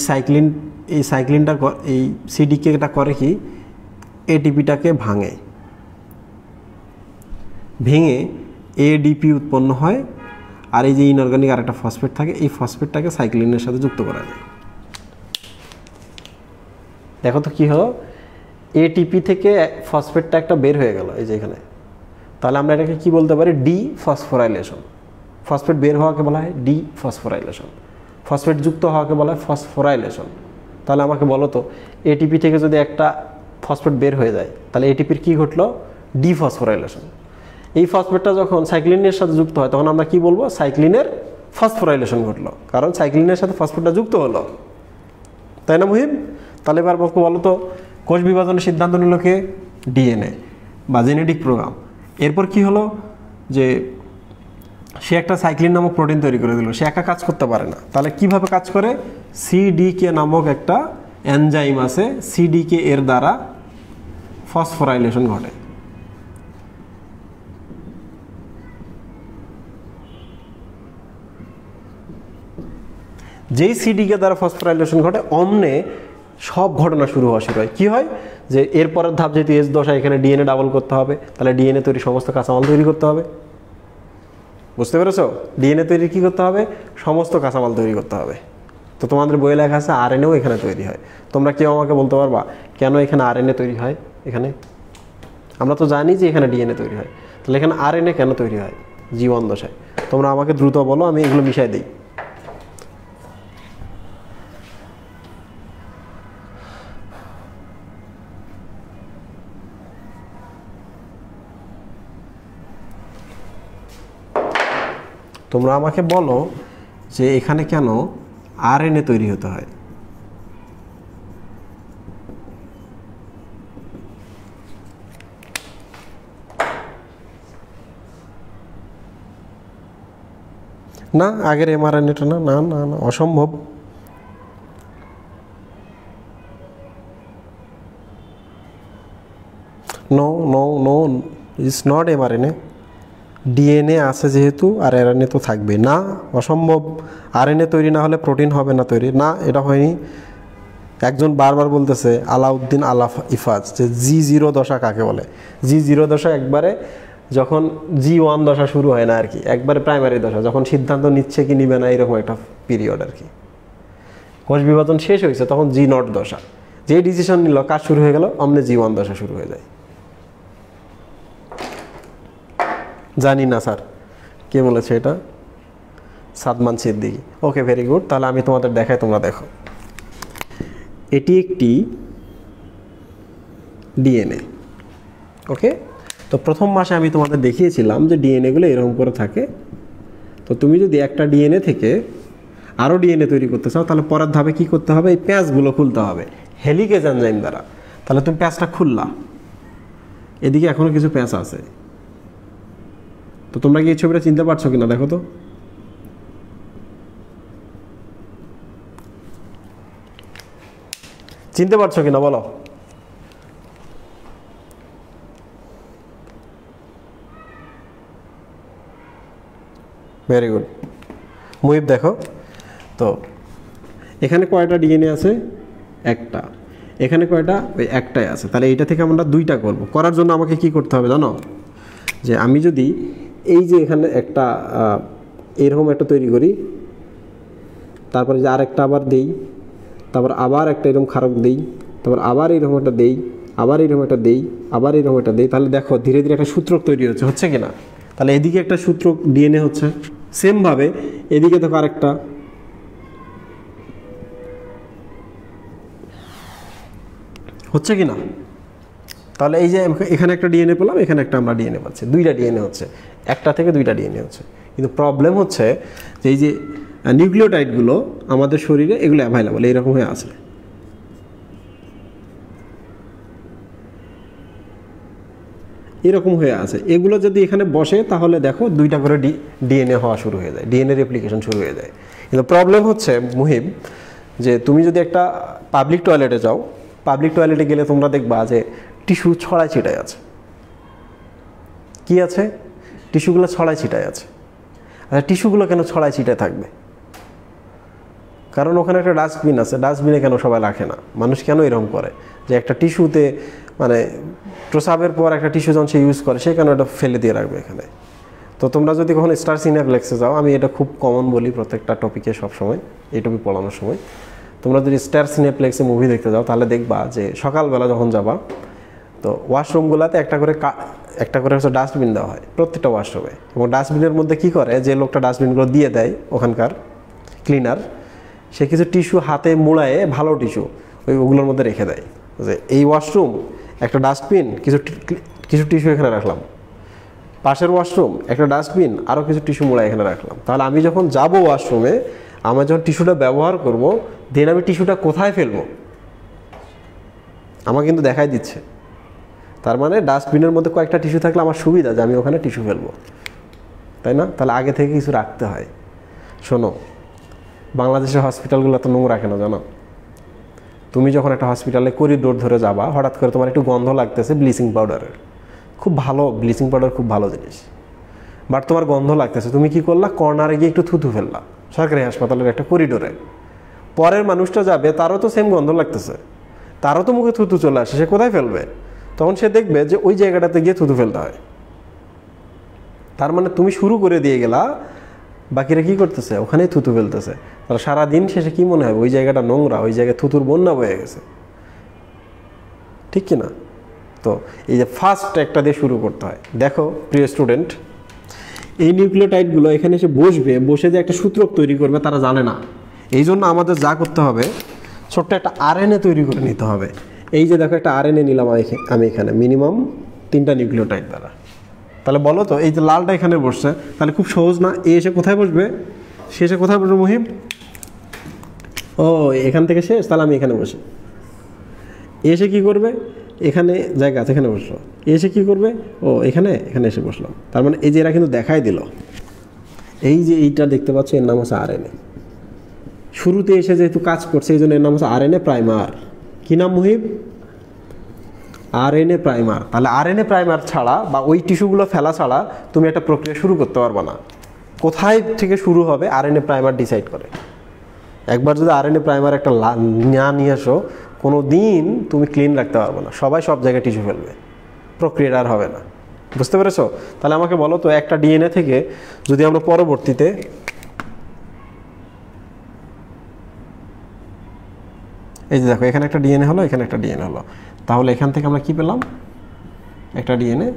সাইক্লিনটা এই সিডিকেটা করে কি? এটিপিটাকে ভেঙে এডিপি উৎপন্ন হয়, আর এই যে ইনঅর্গানিক আর একটা ফসফেট থাকে, এই ফসফেটটাকে সাইক্লিনের সাথে যুক্ত করা যায়। দেখো তো কি হলো, এটিপি থেকে ফসফেটটা একটা বের হয়ে গেল এই যে এখানে। তাহলে আমরা এটাকে কি বলতে পারি? D phosphorylation. ফসফেট বের হওয়াকে বলা হয় ডি ফসফোরাইলেশন, ফসফেট যুক্ত হওয়াকে বলা হয় ফসফোরাইলেশন। তাহলে আমাকে বলো তো, এটিপি থেকে যদি একটা ফসফেট বের হয়ে যায় তাহলে এটিপির কি ঘটলো? D phosphorylation. এই ফসফেটটা যখন সাইক্লিনের সাথে যুক্ত হয় তখন আমরা কি বলবো? সাইক্লিনের ফসফোরাইলেশন ঘটলো, কারণ সাইক্লিনের সাথে ফসফেটটা যুক্ত হলো, তাই না মুহিব? তাহলে এবার বলো তো, কোষ বিভাজনের সিদ্ধান্ত নিল কে? ডিএনএ বা জেনেটিক প্রোগ্রাম। এরপর কি হলো? যে সে একটা সাইক্লিন নামক প্রোটিন তৈরি করে দিল। সে একা কাজ করতে পারে না, তাহলে কিভাবে কাজ করে? সিডিকে নামক একটা এনজাইম আছে, সিডিকে এর দ্বারা ফসফোরাইলেশন ঘটে। যেই সিডিকে দ্বারা ফসফোরাইলেশন ঘটে, অমনে সব ঘটনা শুরু হয়। কি হয়? যে এরপরের ধাপ যেহেতু এস দশা, এখানে ডিএনএ ডাবল করতে হবে, তাহলে ডিএনএ তৈরি সমস্ত কাঁচামাল তৈরি করতে হবে। বুঝতে পেরেছো? ডিএনএ তৈরি কি করতে হবে? সমস্ত কাঁচামাল তৈরি করতে হবে। তো তোমাদের বইয়ে লেখা আছে আরএনএও এখানে তৈরি হয়। তোমরা কেউ আমাকে বলতে পারবা কেন এখানে আরএনএ তৈরি হয়? এখানে আমরা তো জানি যে এখানে ডিএনএ তৈরি হয়, তাহলে এখানে আরএনএ কেন তৈরি হয় জীবন দশায়? তোমরা আমাকে দ্রুত বলো, আমি এগুলো মিশাই দিই। তোমরা আমাকে বলো যে এখানে কেন আরএনএ তৈরি হতে হয়? না, আগের এমআরএনএটা না, না না না, অসম্ভব। No no no, it's not mRNA. DNA আছে যেহেতু, আর আরএনএ তো থাকবে না, অসম্ভব। আরএনএ তৈরি না হলে প্রোটিন হবে না তৈরি, না এটা হয়নি। একজন বারবার বলতেছে, আলাউদ্দিন ইফাজ, যে G0 দশা কাকে বলে? G0 দশা একবারে যখন G1 দশা শুরু হয় না আর কি, একবারে প্রাইমারি দশা, যখন সিদ্ধান্ত নিচ্ছে কি নিবে না, এরকম একটা পিরিয়ড আর কি। কোষ বিভাজন শেষ হয়েছে তখন G0 দশা, যে ডিসিশন নিল কাজ শুরু হয়ে গেল, অমনে G1 দশা শুরু হয়ে যায়। জানি না স্যার কে বলেছে এটা, সাদমান সিদ্দিকী। ওকে, ভেরি গুড। তাহলে আমি তোমাদের দেখাই, তোমরা দেখো। এটি একটি ডিএনএ, ওকে। তো তো প্রথম মাসে আমি তোমাদের দেখিয়েছিলাম যে ডিএনএগুলো এরকম করে থাকে। তো তুমি যদি একটা ডিএনএ থেকে আরও ডিএনএ তৈরি করতে চাও তাহলে পরের ধাপে কী করতে হবে, এই প্যাঁচগুলো খুলতে হবে হেলিকেজ এনজাইম দ্বারা। তাহলে তুমি প্যাঁচটা খুললা, এদিকে এখনও কিছু প্যাঁচ আছে। তো তোমরা কি এই ছবিটা চিনতে পারছো কিনা দেখো তো। চিনতে পারছো কিনা বলো। ভেরি গুড মুহিব, দেখো তো এখানে কয়টা ডিএনএ আছে, একটা। এখানে কয়টা, ওই একটাই আছে। তাহলে এইটা থেকে আমরা দুইটা করব। করার জন্য আমাকে কি করতে হবে জানো, যে আমি যদি এই যে এখানে একটা এরকম একটা তৈরি করি, তারপরে যে আরেকটা আবার দেই, তারপর আবার একটা এরকম খারক দেই, তারপর আবার এইরকম একটা দেই, আবার এইরকম একটা দেই, আবার এইরকম একটা দেই, তাহলে দেখো ধীরে ধীরে একটা সূত্রক তৈরি হচ্ছে, হচ্ছে কি না। তাহলে এদিকে একটা সূত্রক ডিএনএ হচ্ছে, সেমভাবে এদিকে দেখো আরেকটা, হচ্ছে কি না। তাহলে এই যে এখানে একটা ডিএনএ পেলাম, এখানে একটা আমরা ডিএনএ পাচ্ছি, দুইটা ডিএনএ হচ্ছে, একটা থেকে দুইটা ডিএনএ হচ্ছে। কিন্তু প্রবলেম হচ্ছে যে এই যে নিউক্লিওটাইডগুলো আমাদের শরীরে এগুলো অ্যাভেলেবল এইরকম হয়ে আছে, এরকম হয়ে আছে। এগুলো যদি এখানে বসে তাহলে দেখো দুইটা করে ডিএনএ হওয়া শুরু হয়ে যায়, ডিএনএ রেপ্লিকেশন শুরু হয়ে যায়। কিন্তু প্রবলেম হচ্ছে মুহিব, যে তুমি যদি একটা পাবলিক টয়লেটে যাও, পাবলিক টয়লেটে গেলে তোমরা দেখবা যে টিস্যু ছড়ায় ছিটায় আছে। কি আছে, টিস্যুগুলো ছড়ায় ছিটায় আছে। আচ্ছা টিস্যুগুলো কেন ছড়ায় ছিটায় থাকবে, কারণ ওখানে একটা ডাস্টবিন আছে, ডাস্টবিনে কেন সবাই রাখে না। মানুষ কেন এরকম করে যে একটা টিস্যুতে মানে প্রসাবের পর একটা টিস্যু যখন সে ইউজ করে সে কেন এটা ফেলে দিয়ে রাখবে এখানে। তো তোমরা যদি কখনো স্টার সিনেপ্লেক্সে যাও, আমি এটা খুব কমন বলি প্রত্যেকটা টপিকে সবসময়, এই টপিক পড়ানোর সময়, তোমরা যদি স্টার সিনেপ্লেক্সে মুভি দেখতে যাও তাহলে দেখবা যে সকালবেলা যখন যাবা তো ওয়াশরুমগুলোতে একটা করে হচ্ছে ডাস্টবিন দেওয়া হয় প্রত্যেকটা ওয়াশরুমে। এবং ডাস্টবিনের মধ্যে কি করে, যে লোকটা ডাস্টবিনগুলো দিয়ে দেয় ওখানকার ক্লিনার, সে কিছু টিস্যু হাতে মুড়ায়ে, ভালো টিস্যু ওগুলোর মধ্যে রেখে দেয়, যে এই ওয়াশরুম একটা ডাস্টবিন, কিছু টিস্যু এখানে রাখলাম, পাশের ওয়াশরুম একটা ডাস্টবিন, আরও কিছু টিস্যু মুড়ায় এখানে রাখলাম। তাহলে আমি যখন যাব ওয়াশরুমে, আমার যখন টিস্যুটা ব্যবহার করব, দেন আমি টিস্যুটা কোথায় ফেলবো আমার কিন্তু দেখাই দিচ্ছে। তার মানে ডাস্টবিনের মধ্যে কয়েকটা টিস্যু থাকলে আমার সুবিধা যে আমি ওখানে টিস্যু ফেলবো, তাই না। তাহলে আগে থেকে কিছু রাখতে হয়। শোনো, বাংলাদেশের হসপিটালগুলো তো নোংরা কেন জানো। তুমি যখন একটা হসপিটালে করিডোর ধরে যাবা, হঠাৎ করে তোমার একটু গন্ধ লাগতেছে ব্লিচিং পাউডারের, খুব ভালো ব্লিচিং পাউডার, খুব ভালো জিনিস, বাট তোমার গন্ধ লাগতেছে, তুমি কি করলা, কর্নারে গিয়ে একটু থুতু ফেললা সরকারি হাসপাতালের একটা করিডোরে। পরের মানুষটা যাবে, তারও তো সেম গন্ধ লাগতেছে, তারও তো মুখে থুতু চলে আসে, সে কোথায় ফেলবে, তখন সে দেখবে যে ওই জায়গাটাতে গিয়ে থুতু ফেলতে হয়। তার মানে তুমি শুরু করে দিয়ে গেলা, বাকিরা কি করতেছে, ওখানেই থুতু ফেলতেছে। তাহলে সারাদিন শেষে কি মনে হয়, ওই জায়গাটা নোংরা, ওই জায়গায় থুতুর বন্যা বয়ে গেছে, ঠিক কিনা। তো এই যে ফার্স্ট একটা দিয়ে শুরু করতে হয়। দেখো প্রিয় স্টুডেন্ট, এই নিউক্লিওটাইডগুলো এখানে এসে বসবে, বসে যে একটা সূত্রক তৈরি করবে তারা জানে না। এই জন্য আমাদের যা করতে হবে, ছোট্ট একটা আরএনএ তৈরি করে নিতে হবে। এই যে দেখো একটা আরএনএ নিলাম আমি এখানে মিনিমাম 3টা নিউক্লিওটাইড দ্বারা। তাহলে বলো তো, এই যে লালটা এখানে বসছে, তাহলে খুব সহজ না, এ এসে কোথায় বসবে, সে এসে কোথায় বসবে মুহিব, ও এখান থেকে শেষ, তাহলে আমি এখানে বসি। এসে কি করবে, এখানে জায়গা আছে, এখানে বসলো, এসে কি করবে, ও এখানে এসে বসলাম। তার মানে এই যে এরা কিন্তু দেখাই দিল, এই যে এইটা দেখতে পাচ্ছ, এর নাম হচ্ছে আরএনএ। শুরুতে এসে যেহেতু কাজ করছে, এই জন্য এর নাম হচ্ছে আরএনএ প্রাইমার। কি নাম মুহিব, আরএনএ প্রাইমার। তাহলে আরএনএ প্রাইমার ছাড়া বা ওই টিস্যুগুলো ফেলা ছাড়া তুমি একটা প্রক্রিয়া শুরু করতে পারবে না। কোথায় থেকে শুরু হবে আরএনএ প্রাইমার ডিসাইড করে। একবার যদি আরএনএ প্রাইমার একটা নিয়ে আসো, কোনো দিন তুমি ক্লিন রাখতে পারবে না, সবাই সব জায়গায় টিস্যু ফেলবে, প্রক্রিয়াটা আর হবে না। বুঝতে পেরেছো। তাহলে আমাকে বলো তো, একটা ডিএনএ থেকে যদি আমরা পরবর্তীতে এই যে দেখো এখানে একটা ডিএনএ হলো, এখানে একটা ডিএনএ হলো, তাহলে এখান থেকে আমরা কি পেলাম, একটা ডিএনএ,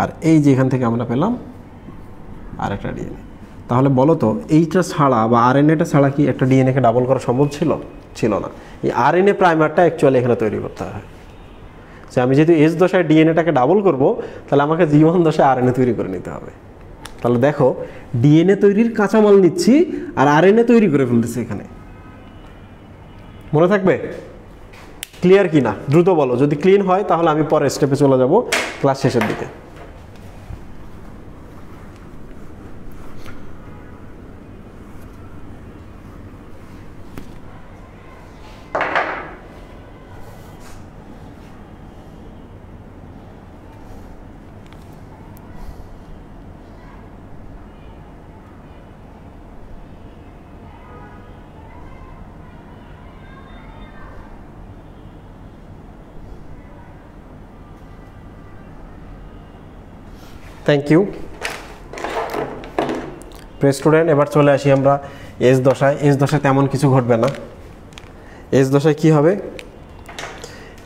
আর এই যে এখান থেকে আমরা পেলাম আর একটা ডিএনএ। তাহলে বলো তো, এইটা ছাড়া বা আরএনএটা ছাড়া কি একটা ডিএনএকে ডাবল করা সম্ভব ছিল? ছিল না। এই আরএনএ প্রাইমারটা অ্যাকচুয়ালি এখানে তৈরি করতে হয়। যে আমি যেহেতু এস দশায় ডিএনএটাকে ডাবল করব, তাহলে আমাকে জি1 দশায় আরএনএ তৈরি করে নিতে হবে। তাহলে দেখো ডিএনএ তৈরির কাঁচামাল নিচ্ছি আর আরএনএ তৈরি করে ফেলতেছি এখানে। মনে থাকবে? ক্লিয়ার কি না দ্রুত বলো, যদি ক্লিন হয় তাহলে আমি পরের স্টেপে চলে যাব ক্লাস শেষের দিকে। থ্যাংক ইউ প্রিয় স্টুডেন্ট। এবার চলে আসি আমরা এস দশায়। এস দশায় তেমন কিছু ঘটবে না। এস দশায় কি হবে?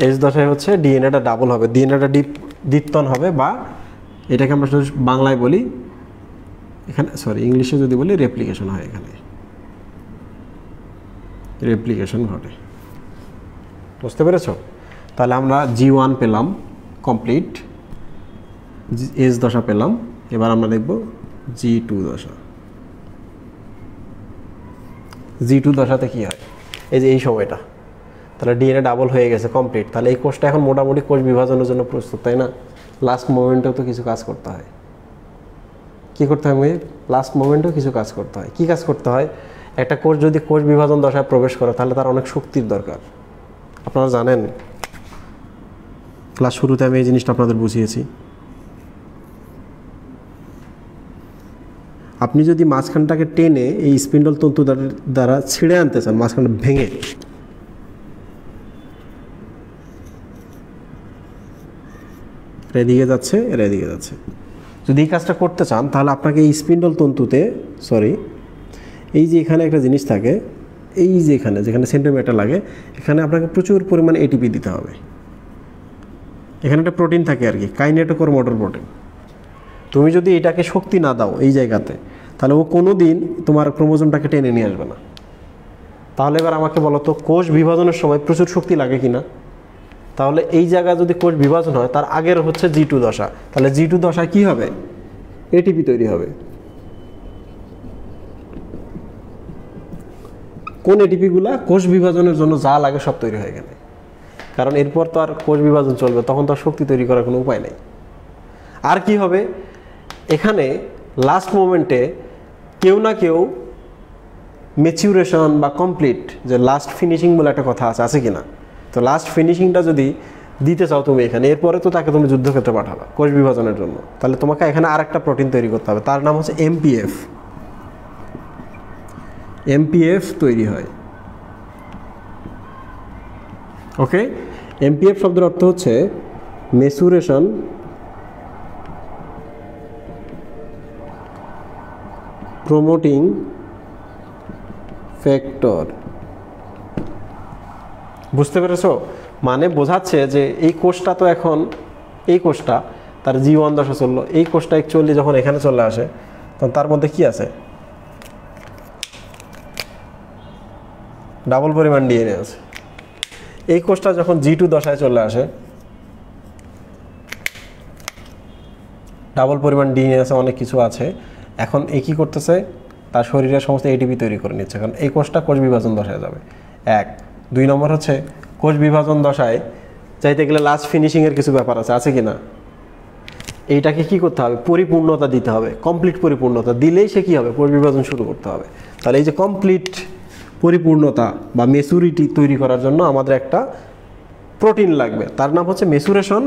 এস দশায় হচ্ছে ডিএনএটা ডাবল হবে, ডিএনএটা দ্বিত্বন হবে, বা এটাকে আমরা শুধু বাংলায় বলি এখানে, সরি ইংলিশে যদি বলি রেপ্লিকেশন হয়। এখানে রেপ্লিকেশন ঘটে, বুঝতে পেরেছ? তাহলে আমরা জি1 পেলাম কমপ্লিট, এস দশা পেলাম। এবার আমরা দেখব জি2 দশা। জি2 দশাতে কি হয়? এই যে এই সময়টা, তাহলে ডিএনএ ডাবল হয়ে গেছে কমপ্লিট। তাহলে এই কোষটা এখন মোটামুটি কোষ বিভাজনের জন্য প্রস্তুত, তাই না? লাস্ট মোমেন্টেও তো কিছু কাজ করতে হয়। কি করতে হয়? লাস্ট মোমেন্টেও কিছু কাজ করতে হয়। কি কাজ করতে হয়? একটা কোষ যদি কোষ বিভাজন দশায় প্রবেশ করে তাহলে তার অনেক শক্তির দরকার। আপনারা জানেন, ক্লাস শুরুতে আমি এই জিনিসটা আপনাদের বুঝিয়েছি। আপনি যদি মাঝখানটাকে টেনে এই স্পিন্ডল তন্তু দ্বারা ছিঁড়ে আনতে চান, মাঝখানটা ভেঙে, এদিকে যাচ্ছে, এদিকে যাচ্ছে, যদি এই কাজটা করতে চান তাহলে আপনাকে এই স্পিন্ডল তন্তুতে, সরি এই যে এখানে একটা জিনিস থাকে, এই যে এখানে যেখানে সেন্টিমিটার লাগে, এখানে আপনাকে প্রচুর পরিমাণে এটিপি দিতে হবে। এখানে একটা প্রোটিন থাকে আর কি, কাইনেটোকোর মোটর প্রোটিন। তুমি যদি এটাকে শক্তি না দাও এই জায়গাতে, তাহলে ও কোনো দিন তোমার ক্রোমোজোমটাকে টেনে নিয়ে আসবে না। তাহলে এবার আমাকে বলো তো, কোষ বিভাজনের সময় প্রচুর শক্তি লাগে কি না? তাহলে এই জায়গায় যদি কোষ বিভাজন হয়, তার আগের হচ্ছে জি2 দশা। তাহলে জি2 দশায় কি হবে? এটিপি তৈরি হবে। কোন এটিপিগুলা? কোষ বিভাজনের জন্য যা লাগে সব তৈরি হয়ে গেলে। কারণ এরপর তো আর কোষ বিভাজন চলবে, তখন তো আর শক্তি তৈরি করার কোনো উপায় নেই। আর কি হবে? এখানে লাস্ট মোমেন্টে কেউ না কেউ ম্যাচিউরেশন বা কমপ্লিট, যে লাস্ট ফিনিশিং বলে একটা কথা আছে কি না? তো লাস্ট ফিনিশিংটা যদি দিতে চাও তুমি এখানে, এরপরে তো তাকে তুমি যুদ্ধক্ষেত্রে পাঠাবা কোষ বিভাজনের জন্য, তাহলে তোমাকে এখানে আরেকটা প্রোটিন তৈরি করতে হবে, তার নাম হচ্ছে এমপিএফ। এমপিএফ তৈরি হয়। ওকে, এমপিএফ শব্দের অর্থ হচ্ছে ম্যাচুরেশন প্রমোটিং ফ্যাক্টর। বুঝতে পেরেছো? মানে বোঝাচ্ছে যে এই কোষটা তো এখন, এই কোষটা তার জি1 দশা চললো, এই কোষটা অ্যাকচুয়ালি যখন এখানে চলে আসে তখন তার মধ্যে কি আছে? ডাবল পরিমাণ ডিএনএ আছে। এই কোষটা যখন জি2 দশায় চলে আসে, ডাবল পরিমাণ ডিএনএ আছে, অনেক কিছু আছে। এখন এই কী করতেছে? তার শরীরের সমস্ত এটিপি তৈরি করে নিচ্ছে, কারণ এই কোষটা কোষ বিভাজন দশায় যাবে। 1 2 নম্বর হচ্ছে কোষ বিভাজন দশায় চাইতে গেলে লাস্ট ফিনিশিংয়ের কিছু ব্যাপার আছে কি না? এইটাকে কি করতে হবে? পরিপূর্ণতা দিতে হবে। কমপ্লিট পরিপূর্ণতা দিলেই সে কী হবে? কোষ বিভাজন শুরু করতে হবে। তাহলে এই যে কমপ্লিট পরিপূর্ণতা বা মেচুরিটি তৈরি করার জন্য আমাদের একটা প্রোটিন লাগবে, তার নাম হচ্ছে মেচুরেশন।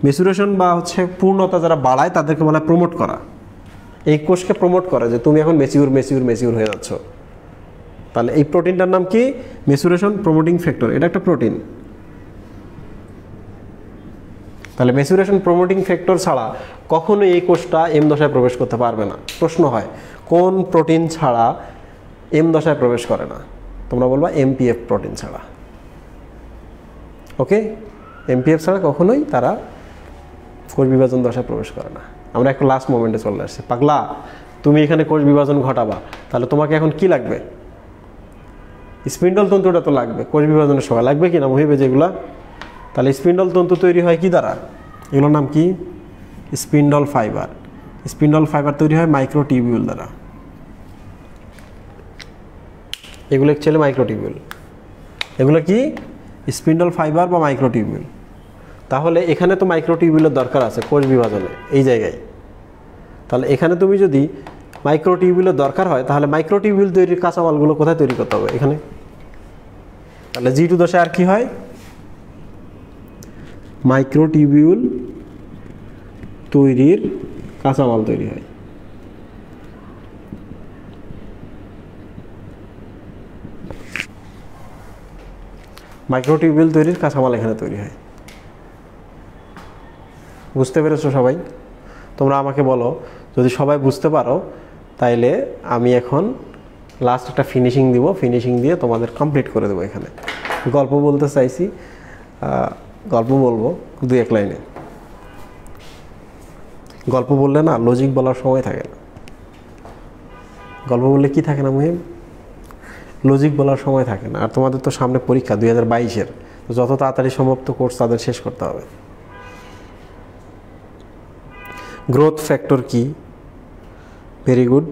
মেচুরেশন বা হচ্ছে পূর্ণতা যারা বাড়ায় তাদেরকে বলা হয় প্রমোট করা। এই কোষকে প্রমোট করে যে তুমি এখন মেচিউর হয়ে যাচ্ছ। তাহলে এই প্রোটিনটার নাম কি? মেচুরেশন প্রমোটিং ফ্যাক্টর। এটা একটা প্রোটিন। তাহলে মেচুরেশন প্রমোটিং ফ্যাক্টর ছাড়া কখনোই এই কোষটা এম দশায় প্রবেশ করতে পারবে না। প্রশ্ন হয় কোন প্রোটিন ছাড়া এম দশায় প্রবেশ করে না? তোমরা বলবা এমপিএফ প্রোটিন ছাড়া। ওকে, এমপিএফ ছাড়া কখনোই তারা কোষ বিভাজন দশায় প্রবেশ করে না। আমরা একটা লাস্ট মোমেন্টে চলে আসছি। পাগলা, তুমি এখানে কোষ বিভাজন ঘটাবা, তাহলে তোমাকে এখন কি লাগবে? স্পিন্ডল তন্তুটা তো লাগবে কোষ বিভাজনের সময়, লাগবে কি না মহিবে? যেগুলা তাহলে স্পিন্ডল তন্তু তৈরি হয় কি দ্বারা? এগুলোর নাম কি? Spindle fibre. স্পিন্ডল ফাইবার তৈরি হয় মাইক্রোটিবিউল দ্বারা। এগুলো অ্যাকচুয়ালি মাইক্রোটিবিউল। এগুলো কি? স্পিন্ডল ফাইবার বা মাইক্রোটিবিউল। তাহলে এখানে তো মাইক্রোটিবিউলের দরকার আছে কোষ বিভাজনে, এই জায়গায়। তাহলে এখানে তুমি যদি মাইক্রোটিবিউলের দরকার হয়, তাহলে মাইক্রোটিবিউল তৈরির কাঁচামালগুলো কোথায় তৈরি করতে হবে? এখানে। তাহলে G2 দশায় আর কি হয়? মাইক্রোটিবিউল তৈরির কাঁচামাল তৈরি হয়। মাইক্রোটিবিউল তৈরির কাঁচামাল এখানে তৈরি হয়। বুঝতে পেরেছো সবাই? তোমরা আমাকে বলো, যদি সবাই বুঝতে পারো তাইলে আমি এখন লাস্ট একটা ফিনিশিং দিব, ফিনিশিং দিয়ে তোমাদের কমপ্লিট করে দেবো। এখানে গল্প বলতে চাইছি, গল্প বলবো 2-1 লাইনে। গল্প বললে না লজিক বলার সময় থাকে না। গল্প বললে কি থাকে না মুহিম? লজিক বলার সময় থাকে না। আর তোমাদের তো সামনে পরীক্ষা 2022-এর, তো যত তাড়াতাড়ি সমাপ্ত কোর্স তাদের শেষ করতে হবে। গ্রোথ ফ্যাক্টর কি? ভেরি গুড,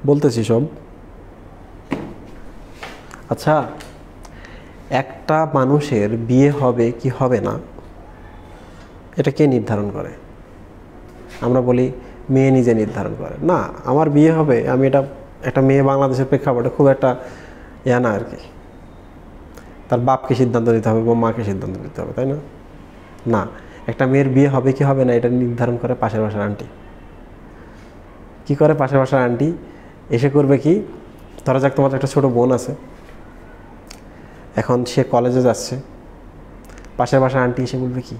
বলতেছি সব। আচ্ছা, একটা মানুষের বিয়ে হবে কি হবে না এটা কে নির্ধারণ করে? আমরা বলি মেয়ে নিজে নির্ধারণ করে। না, আমার বিয়ে হবে, আমি এটা একটা মেয়ে বাংলাদেশের প্রেক্ষাপটে খুব একটা না আর কি। তার বাপকে সিদ্ধান্ত নিতে হবে বা মাকে সিদ্ধান্ত নিতে হবে, তাই না? না, একটা মেয়ের বিয়ে হবে কি হবে না এটা নির্ধারণ করে পাশের বাসার আন্টি। কি করে পাশের বাসার আন্টি? এসে করবে কি, ধরা যাক তোমার একটা ছোট বোন আছে, এখন সে কলেজে যাচ্ছে, পাশের বাসার আন্টি এসে বলবে কি,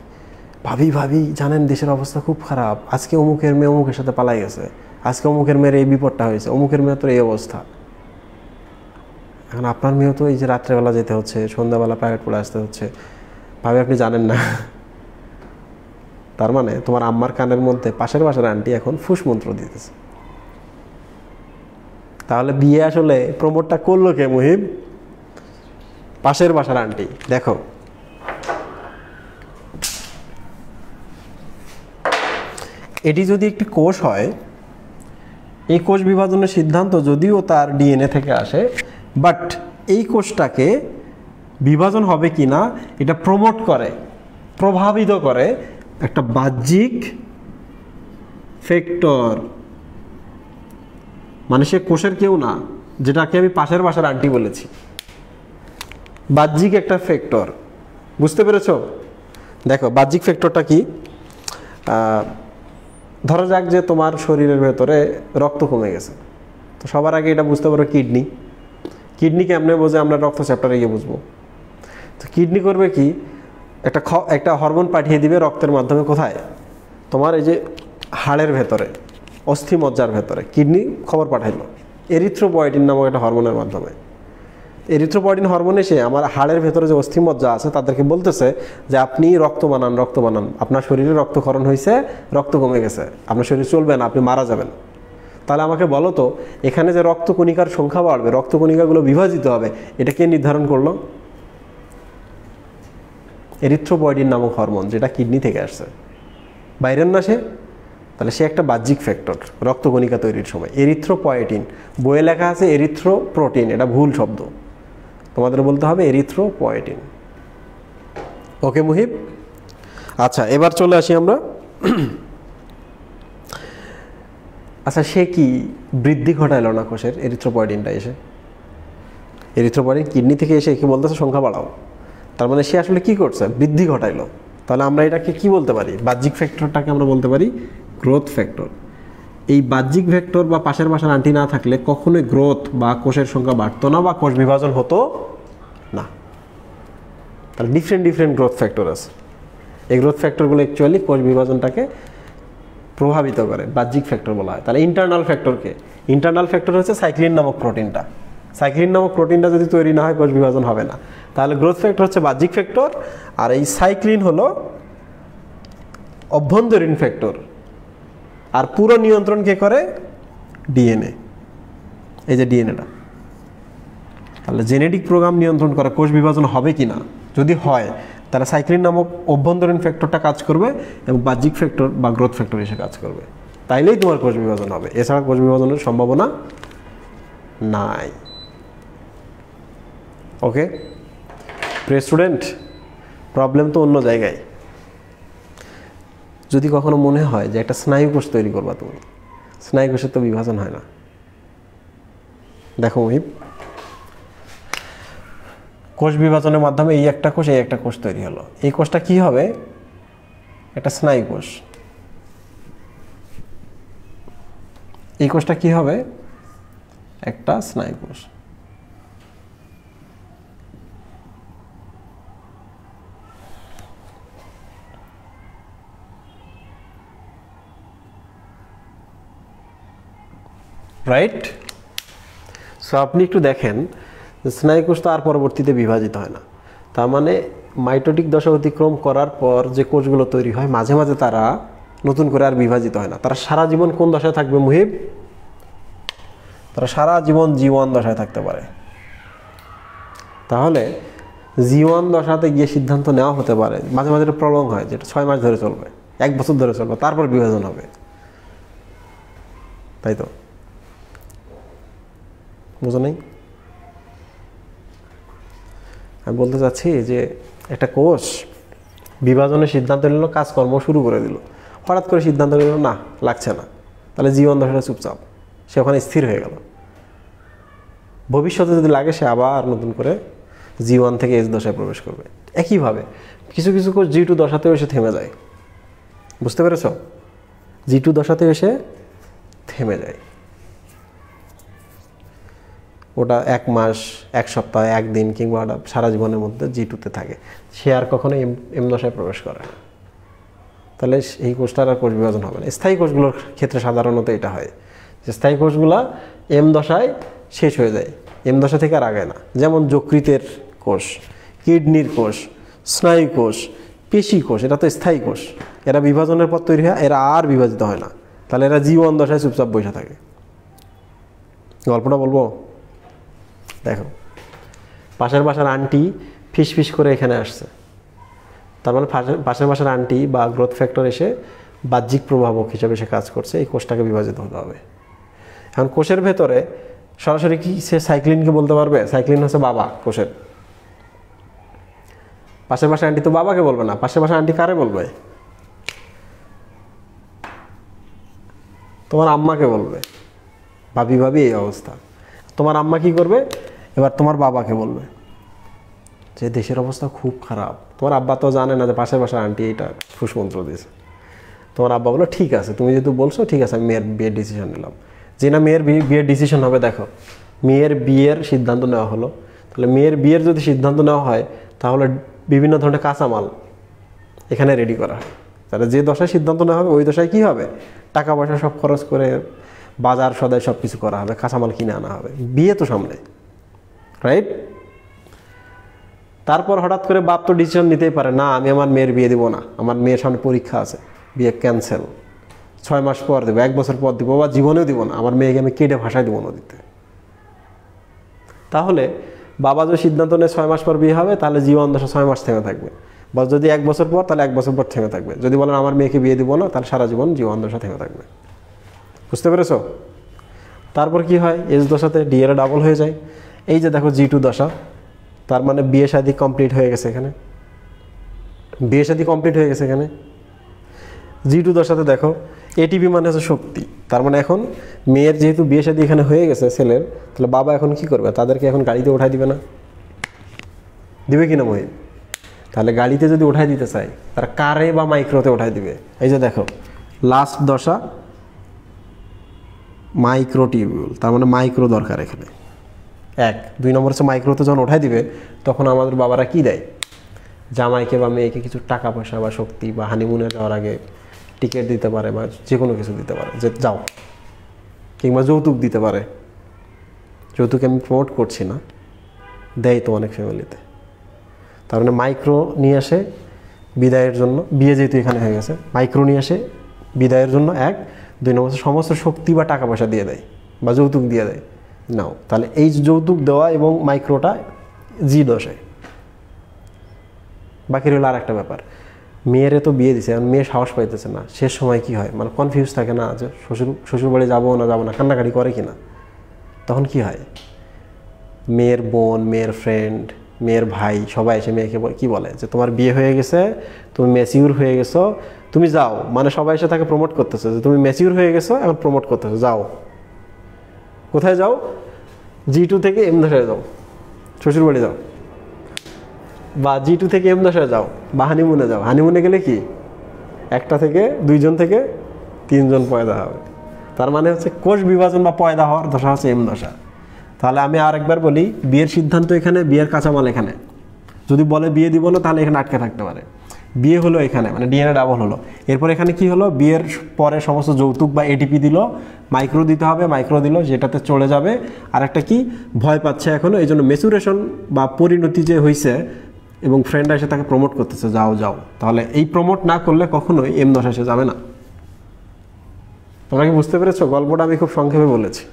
ভাবি ভাবি জানেন দেশের অবস্থা খুব খারাপ, আজকে অমুকের মেয়ে অমুকের সাথে পালাই গেছে, আজকে অমুকের মেয়ের এই বিপদটা হয়েছে, অমুকের মেয়ে তোর এই অবস্থা। এখন আপনার মেয়েও তো এই যে রাত্রেবেলা যেতে হচ্ছে, সন্ধ্যাবেলা প্রাইভেট পড়ে আসতে হচ্ছে, ভাবি আপনি জানেন না। তার মানে তোমার আম্মার কানের মধ্যে পাশের বাসার আন্টি এখন ফুস মন্ত্র দিতেছে। তাহলে বিয়ে আসলে প্রমোটটা করলো কে মুহিব? পাশের বাসার আন্টি। দেখো, এটি যদি একটি কোষ হয়, এই কোষ বিভাজনের সিদ্ধান্ত যদিও তার ডিএনএ থেকে আসে, বাট এই কোষটাকে বিভাজন হবে কিনা এটা প্রমোট করে, প্রভাবিত করে একটা বাহ্যিক ফ্যাক্টর। মানে সে কোষের কেউ না, যেটাকে আমি পাশের বাসার আন্টি বলেছি, বাহ্যিক একটা ফ্যাক্টর। বুঝতে পেরেছো? দেখো বাহ্যিক ফ্যাক্টরটা কি? ধরা যাক যে তোমার শরীরের ভেতরে রক্ত কমে গেছে, তো সবার আগে এটা বুঝতে পারো কিডনি। কিডনি কেমনে বোঝে? আমরা রক্ত চ্যাপ্টারে গিয়ে বুঝবো। তো কিডনি করবে কি, একটা হরমোন পাঠিয়ে দিবে রক্তের মাধ্যমে। কোথায়? তোমার এই যে হাড়ের ভেতরে, অস্থিমজ্জার ভেতরে কিডনি খবর পাঠাইলো এরিথ্রোপয়েটিন নামক একটা হরমোনের মাধ্যমে। এরিথ্রোপয়েটিন হরমোন এসে আমার হাড়ের ভেতরে যে অস্থিমজ্জা আছে তাদেরকে বলতেছে যে আপনি রক্ত বানান, রক্ত বানান, আপনার শরীরে রক্তক্ষরণ হয়েছে, রক্ত কমে গেছে, আপনার শরীর চলবে না, আপনি মারা যাবেন। তাহলে আমাকে বলো তো, এখানে যে রক্তকণিকার সংখ্যা বাড়বে, রক্তকণিকাগুলো বিভাজিত হবে, এটা কে নির্ধারণ করলো? এরিথ্রোপয়েটিন নামক হরমোন, যেটা কিডনি থেকে আসছে, বাইরের না সে। তাহলে সে একটা বাহ্যিক ফ্যাক্টর রক্তকণিকা তৈরির সময়। এরিথ্রোপয়েটিন, বইয়ে লেখা আছে এরিথ্রোপ্রোটিন, এটা ভুল শব্দ, তোমাদের বলতে হবে এরিথ্রোপয়েটিন। ওকে মুহিব? আচ্ছা, এবার চলে আসি আমরা। আচ্ছা, সে কি বৃদ্ধি ঘটাইলো না কোষের? এরিথ্রোপয়েটিনটা এসে, এরিথ্রোপয়েটিন কিডনি থেকে এসে কি বলতেছে? সংখ্যা বাড়াও। তার মানে সে আসলে কি করছে? বৃদ্ধি ঘটাইলো। তাহলে আমরা এটাকে কি বলতে পারি? বাহ্যিক ফ্যাক্টরটাকে আমরা বলতে পারি গ্রোথ ফ্যাক্টর। এই বাহ্যিক ফ্যাক্টর বা পাশের বাসার আন্টি না থাকলে কখনোই গ্রোথ বা কোষের সংখ্যা বাড়তো না বা কোষ বিভাজন হতো না। তাহলে ডিফারেন্ট গ্রোথ ফ্যাক্টর আছে। এই গ্রোথ ফ্যাক্টরগুলো অ্যাকচুয়ালি কোষ বিভাজনটাকে প্রভাবিত করে, বাহ্যিক ফ্যাক্টর বলা হয়। তাহলে ইন্টারনাল ফ্যাক্টরকে, ইন্টারনাল ফ্যাক্টর হচ্ছে সাইক্লিন নামক প্রোটিনটা। সাইক্লিন নামক প্রোটিনটা যদি তৈরি না হয় কোষ বিভাজন হবে না। তাহলে গ্রোথ ফ্যাক্টর হচ্ছে বাহ্যিক ফ্যাক্টর, আর এই সাইক্লিন হলো অভ্যন্তরীণ ফ্যাক্টর। আর পুরো নিয়ন্ত্রণ কে করে? ডিএনএ। এই যে ডিএনএটা, তাহলে জেনেটিক প্রোগ্রাম নিয়ন্ত্রণ করে কোষ বিভাজন হবে কি না। যদি হয় তাহলে সাইক্লিন নামক অভ্যন্তরীণ ফ্যাক্টরটা কাজ করবে এবং বাহ্যিক ফ্যাক্টর বা গ্রোথ ফ্যাক্টর এসে কাজ করবে, তাইলেই তোমার কোষ বিভাজন হবে, এছাড়া কোষ বিভাজনের সম্ভাবনা নাই। ওকে প্রিয় স্টুডেন্ট, প্রবলেম তো অন্য জায়গায়। যদি কখনো মনে হয় যে একটা স্নায়ু কোষ তৈরি করবা, তুমি স্নায়ু কোষের তো বিভাজন হয় না। দেখো মুহিব, কোষ বিভাজনের মাধ্যমে এই একটা কোষ তৈরি হলো, এই কোষটা কি হবে? একটা স্নায়ু কোষ। এই কোষটা কি হবে? একটা স্নায়ু কোষ। রাইট? সো আপনি একটু দেখেন, স্নায়ু কোষ তো আর পরবর্তীতে বিভাজিত হয় না, তার মানে মাইটোটিক দশা অতিক্রম করার পর যে কোষগুলো তৈরি হয় মাঝে মাঝে তারা নতুন করে আর বিভাজিত হয় না। তারা সারা জীবন কোন দশায় থাকবে মুহিব? তারা সারা জীবন G1 দশায় থাকতে পারে। তাহলে G1 দশাতে গিয়ে সিদ্ধান্ত নেওয়া হতে পারে, মাঝে মাঝে প্রলং হয়, যেটা 6 মাস ধরে চলবে, 1 বছর ধরে চলবে, তারপর বিভাজন হবে, তাই তো? বুঝো নেই? আমি বলতে চাচ্ছি যে একটা কোষ বিভাজনের সিদ্ধান্ত নিল, কাজকর্ম শুরু করে দিল, হঠাৎ করে সিদ্ধান্ত নিল না লাগছে না, তাহলে G1 দশাটা চুপচাপ, সে ওখানে স্থির হয়ে গেল। ভবিষ্যতে যদি লাগে সে আবার নতুন করে G1 থেকে S দশায় প্রবেশ করবে। একইভাবে কিছু কিছু কোষ G2 দশাতেও এসে থেমে যায়। বুঝতে পেরেছ? G2 দশাতেও এসে থেমে যায়, ওটা 1 মাস, 1 সপ্তাহ, 1 দিন কিংবা ওটা সারা জীবনের মধ্যে G2-তে থাকে, সে আর কখনো M দশায় প্রবেশ করে না। তাহলে এই কোষটার আর কোষ বিভাজন হবে না। স্থায়ী কোষগুলোর ক্ষেত্রে সাধারণত এটা হয় যে স্থায়ী কোষগুলা M দশায় শেষ হয়ে যায়, M দশা থেকে আর আগায় না। যেমন যকৃতের কোষ, কিডনির কোষ, স্নায়ু কোষ, পেশি কোষ, এটা তো স্থায়ী কোষ, এরা বিভাজনের পর তৈরি হয়, এরা আর বিভাজিত হয় না, তাহলে এরা G1 দশায় চুপচাপ বসে থাকে। গল্পটা বলবো? দেখো, পাশের বাসার আন্টি ফিস করে এখানে আসছে, তার মানে পাশের বাসার আন্টি বা গ্রোথ ফ্যাক্টর এসে বাহ্যিক প্রভাবক হিসেবে সে কাজ করছে, এই কোষটাকে বিভাজিত হতে হবে। এখন কোষের ভেতরে সরাসরি কি সে সাইক্লিনকে বলতে পারবে? সাইক্লিন হচ্ছে বাবা কোষের। পাশের বাসার আন্টি তো বাবাকে বলবে না, পাশের বাসার আন্টি কারে বলবে? তোমার আম্মাকে বলবে। ভাবি এই অবস্থা, তোমার আম্মা কি করবে? এবার তোমার বাবাকে বলবে যে দেশের অবস্থা খুব খারাপ। তোমার আব্বা তো জানে না যে পাশের বাসার আন্টি এটা ফুসমন্ত্র দিয়েছে। তোমার আব্বা বলো ঠিক আছে, তুমি যেহেতু বলছো ঠিক আছে, আমি মেয়ের বিয়ের ডিসিশন নিলাম। যে না মেয়ের বিয়ের ডিসিশন হবে, দেখো মেয়ের বিয়ের সিদ্ধান্ত নেওয়া হলো, তাহলে মেয়ের বিয়ের যদি সিদ্ধান্ত নেওয়া হয় তাহলে বিভিন্ন ধরনের কাঁচামাল এখানে রেডি করা হয়। তাহলে যে দশায় সিদ্ধান্ত নেওয়া হবে ওই দশায় কী হবে? টাকা পয়সা সব খরচ করে বাজার সদাই সব কিছু করা হবে, কাঁচামাল কিনে আনা হবে, বিয়ে তো সামনে, রাইট? তারপর হঠাৎ করে বাপ তো ডিসিশন নিতেই পারে, না আমি আমার মেয়ের বিয়ে দিব না, আমার মেয়ের সামনে পরীক্ষা আছে, বিয়ে ক্যান্সেল, 6 মাস পর দেবো, 1 বছর পর দিব, বা জীবনেও দিব না, আমার মেয়েকে আমি কেটে ভাষায় দিব নদীতে। তাহলে বাবা যদি সিদ্ধান্ত নেয় 6 মাস পর বিয়ে হবে, তাহলে জীবন দশা 6 মাস থেমে থাকবে, বা যদি 1 বছর পর, তাহলে 1 বছর পর থেমে থাকবে। যদি বলেন আমার মেয়েকে বিয়ে দিব না, তাহলে সারা জীবন জীবন দশা থেমে থাকবে। বুঝতে পেরেছ? তারপর কি হয়? এস দশাতে ডিএর ডাবল হয়ে যায়। এই যে দেখো G2 দশা, তার মানে বিয়ে শাদী কমপ্লিট হয়ে গেছে এখানে, বিয়ে শাদী কমপ্লিট হয়ে গেছে এখানে। G2 দশাতে দেখো এটিপি মানে হচ্ছে শক্তি, তার মানে এখন মেয়ের যেহেতু বিয়ে শাদী এখানে হয়ে গেছে ছেলের, তাহলে বাবা এখন কি করবে? তাদেরকে এখন গাড়িতে উঠাই দিবে না? দিবে কিনা মহিন? তাহলে গাড়িতে যদি উঠাই দিতে চাই, তারা কারে বা মাইক্রোতে উঠাই দিবে। এই যে দেখো লাস্ট দশা মাইক্রোটিউবিউল, তার মানে মাইক্রো দরকার এখানে। 1 2 নম্বর হচ্ছে মাইক্রোতে যখন উঠাই দিবে, তখন আমাদের বাবারা কি দেয়? জামাইকে বা মেয়েকে কিছু টাকা পয়সা বা শক্তি, বা হানিমুনে যাওয়ার আগে টিকিট দিতে পারে, বা যে কোনো কিছু দিতে পারে যে যাও, কিংবা যৌতুক দিতে পারে। যৌতুক আমি প্রমোট করছি না, দেয় তো অনেক ফ্যামিলিতে। তার মানে মাইক্রো নিয়ে আসে বিদায়ের জন্য, বিয়ে যেহেতু এখানে হয়ে গেছে, মাইক্রো নিয়ে আসে বিদায়ের জন্য 1 2 নম্বর সমস্ত শক্তি বা টাকা পয়সা দিয়ে দেয় বা যৌতুক দিয়ে দেয়। নাও, তাহলে এই যৌতুক দেওয়া এবং মাইক্রোটা G দশায়। বাকি রইল আর একটা ব্যাপার, মেয়েরে তো বিয়ে দিছে, মেয়ে সাহস পাইতেছে না, শেষ সময় কি হয়, মানে কনফিউজ থাকে না যে শ্বশুরবাড়ি যাবো না, কান্নাকাটি করে কিনা। তখন কি হয়, মেয়ের বোন, মেয়ের ফ্রেন্ড, মেয়ের ভাই সবাই এসে মেয়েকে কি বলে যে তোমার বিয়ে হয়ে গেছে, তুমি ম্যাচিউর হয়ে গেছো, তুমি যাও, মানে সবাই এসে তাকে প্রমোট করতেছে যে তুমি ম্যাচিউর হয়ে গেছো, এখন প্রমোট করতেছো, যাও। কোথায় যাও? G2 থেকে M10 যাও, শ্বশুরবাড়ি যাও, বা G2 থেকে M10 যাও, বা হানিমুনে যাও। হানিমুনে গেলে কি একটা থেকে 2জন থেকে 3জন পয়দা হবে। তার মানে হচ্ছে কোষ বিভাজন বা পয়দা হওয়ার দশা হচ্ছে M10। তাহলে আমি আরেকবার বলি, বিয়ের সিদ্ধান্ত এখানে, বিয়ের কাঁচামাল এখানে। যদি বলে বিয়ে দিব না, তাহলে এখানে আটকে থাকতে পারে। বিয়ে হলো এখানে, মানে DNA ডাবল হলো। এরপর এখানে কি হলো, বিয়ের পরে সমস্ত যৌতুক বা ATP দিল, মাইক্রো দিতে হবে, মাইক্রো দিল, যেটাতে চলে যাবে। আর একটা কি, ভয় পাচ্ছে এখনো, এই জন্য ম্যাচুরেশন বা পরিণতি যে হয়েছে, এবং ফ্রেন্ডরা এসে তাকে প্রমোট করতেছে, যাও যাও। তাহলে এই প্রমোট না করলে কখনোই M10 এসে যাবে না। তোমরা কি বুঝতে পেরেছো? গল্পটা আমি খুব সংক্ষেপে বলেছি।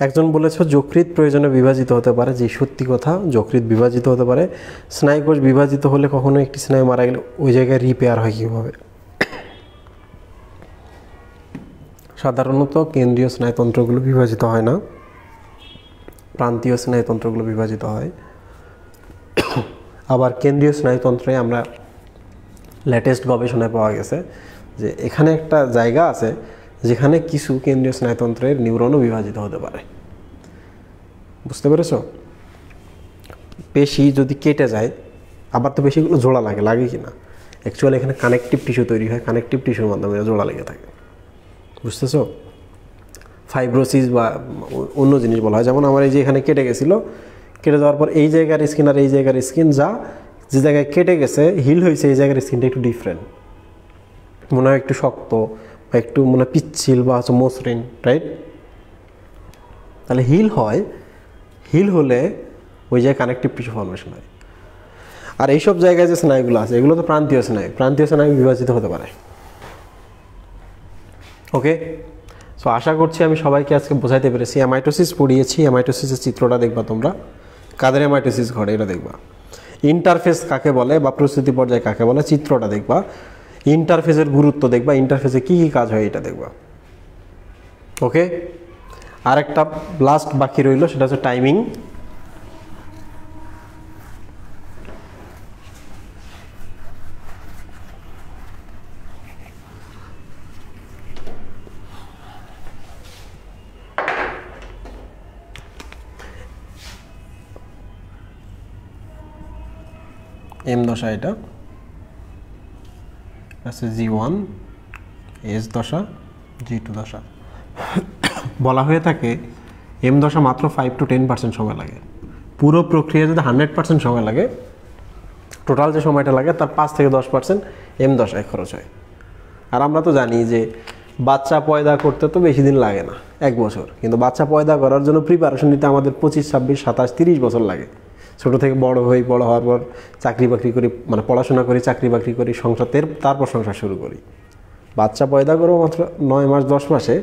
একজন বলেছ যকৃৎ প্রয়োজনে বিভাজিত হতে পারে, যে সত্যি কথা, যকৃৎ বিভাজিত হতে পারে। স্নায়ুকোষ বিভাজিত হলে কখনো একটি স্নায়ু মারা গেলে ওই জায়গায় রিপেয়ার হয় কীভাবে? সাধারণত কেন্দ্রীয় স্নায়ুতন্ত্রগুলো বিভাজিত হয় না, প্রান্তীয় স্নায়ুতন্ত্রগুলো বিভাজিত হয়। আবার কেন্দ্রীয় স্নায়ুতন্ত্রে আমরা লেটেস্ট গবেষণায় পাওয়া গেছে যে এখানে একটা জায়গা আছে যেখানে কিছু কেন্দ্রীয় স্নায়ুতন্ত্রের নিউরনও বিভাজিত হতে পারে। বুঝতে পেরেছো? পেশি যদি কেটে যায়, আবার তো পেশিগুলো জোড়া লাগে কি না? অ্যাকচুয়ালি এখানে কানেকটিভ টিস্যু তৈরি হয়, কানেকটিভ টিস্যুর মাধ্যমে জোড়া লেগে থাকে। বুঝতেছো? ফাইব্রোসিস বা অন্য জিনিস বলা হয়। যেমন আমার এই যে এখানে কেটে গেছিলো, কেটে যাওয়ার পর এই জায়গার স্কিন আর এই জায়গার স্কিন, যে জায়গায় কেটে গেছে হিল হয়েছে, এই জায়গার স্কিনটা একটু ডিফারেন্ট, মনে হয় একটু শক্ত বা একটু মনে হয় পিচ্ছিল বা হচ্ছে মসৃণ, রাইট? তাহলে হিল হয়, হিল হলে ওই জায়গায় কানেকটিভ টিস্যু ফর্মেশন হয়। আর এইসব জায়গায় যে স্নায়ুগুলো আছে এগুলো তো প্রান্তীয় স্নায়ু, প্রান্তীয় স্নায়ু বিভাজিত হতে পারে। ওকে, সো আশা করছি আমি সবাইকে আজকে বোঝাইতে পেরেছি। অ্যামাইটোসিস পড়িয়েছি, অ্যামাইটোসিসের চিত্রটা দেখবা তোমরা, কাদের অ্যামাইটোসিস ঘটে এটা দেখবা। ইন্টারফেস কাকে বলে বা প্রস্তুতি পর্যায়ে কাকে বলে, চিত্রটা দেখবা। ইন্টারফেসের গুরুত্ব দেখবা, ইন্টারফেসে কী কী কাজ হয় এটা দেখবা। ওকে, আরেকটা লাস্ট বাকি রইল, সেটা হচ্ছে টাইমিং। M10 এটা আছে G1, S10, G2 দশা। বলা হয়ে থাকে M10 মাত্র 5 to 10% সময় লাগে। পুরো প্রক্রিয়া যদি 100% সময় লাগে, টোটাল যে সময়টা লাগে তার 5 থেকে 10% M10 খরচ হয়। আর আমরা তো জানি যে বাচ্চা পয়দা করতে তো বেশি দিন লাগে না, 1 বছর। কিন্তু বাচ্চা পয়দা করার জন্য প্রিপারেশন নিতে আমাদের 25, 26, 27, 30 বছর লাগে। ছোটো থেকে বড় হওয়ার পর চাকরি বাকরি করি, মানে পড়াশোনা করি, চাকরি বাকরি করি, তারপর সংসার শুরু করি। বাচ্চা পয়দা করবো মাত্র 9 মাস 10 মাসে,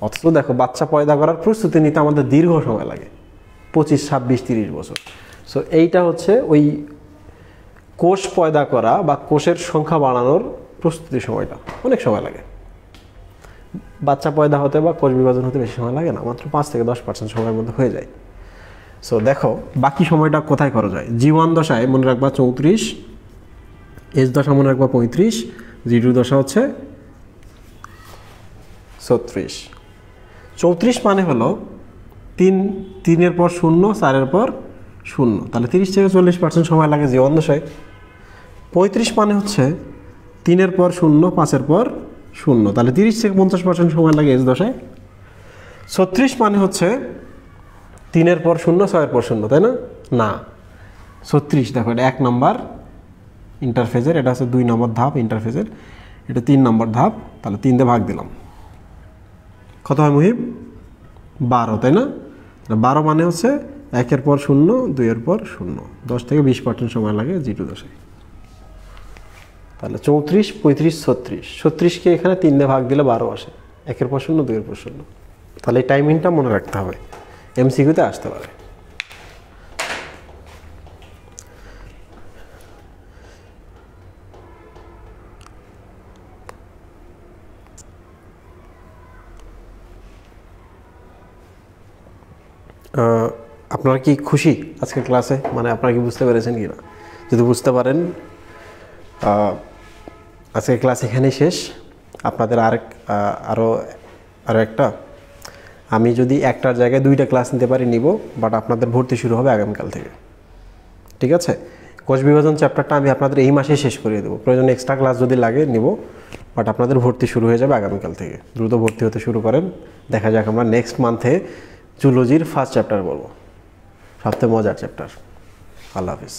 অথচ দেখো বাচ্চা পয়দা করার প্রস্তুতি নিতে আমাদের দীর্ঘ সময় লাগে, 25, 26, 30 বছর। সো এইটা হচ্ছে ওই কোষ পয়দা করা বা কোষের সংখ্যা বাড়ানোর প্রস্তুতির সময়টা, অনেক সময় লাগে। বাচ্চা পয়দা হতে বা কোষ বিভাজন হতে বেশি সময় লাগে না, মাত্র 5 থেকে 10% সময়ের মধ্যে হয়ে যায়। সো দেখো বাকি সময়টা কোথায় খরচ হয়। G1 দশায় মনে রাখবা 34, S দশা মনে রাখবা 35, G2 দশা হচ্ছে 36। 34 মানে হলো 3-এর পর 0, 4-এর পর 0, তাহলে 30 থেকে 40% সময় লাগে G1 দশায়। 35 মানে হচ্ছে 3-এর পর 0, 5-এর পর 0, তাহলে 30 থেকে 50% সময় লাগে S দশায়। 36 মানে হচ্ছে 3-এর পর 0, 6-এর পর 0, তাই না? না, 36 দেখো এটা 1 নম্বর ইন্টারফেজের, এটা হচ্ছে 2 নম্বর ধাপ ইন্টারফেজের, এটা 3 নম্বর ধাপ। তাহলে 3 দিয়ে ভাগ দিলাম, কত হয় মুহিব? 12, তাই না? 12 মানে হচ্ছে 1-এর পর 0, 2-এর পর 0, 10 থেকে 20% সময় লাগে G2 দশে। তাহলে 34, 35, 36, 36কে এখানে 3 দিয়ে ভাগ দিলে 12 আসে, 1-এর পর 0, 2-এর পর 0। তাহলে এই টাইমিংটা মনে রাখতে হবে, MCQতে আসতে পারে। আপনারা কি খুশি আজকের ক্লাসে? মানে আপনারা কি বুঝতে পেরেছেন কি না? যদি বুঝতে পারেন, আজকের ক্লাস এখানেই শেষ। আপনাদের আরও একটা, আমি যদি একটার জায়গায় 2টা ক্লাস নিতে পারি নিব, বাট আপনাদের ভর্তি শুরু হবে আগামীকাল থেকে, ঠিক আছে? কোষ বিভাজন চ্যাপ্টারটা আমি আপনাদের এই মাসেই শেষ করিয়ে দেবো, প্রয়োজন এক্সট্রা ক্লাস যদি লাগে নিব, বাট আপনাদের ভর্তি শুরু হয়ে যাবে আগামীকাল থেকে। দ্রুত ভর্তি হতে শুরু করেন। দেখা যাক আমরা নেক্সট মান্থে জুলজির ফার্স্ট চ্যাপ্টার বলবো, সবথেকে মজার চ্যাপ্টার। আল্লাহ হাফিজ।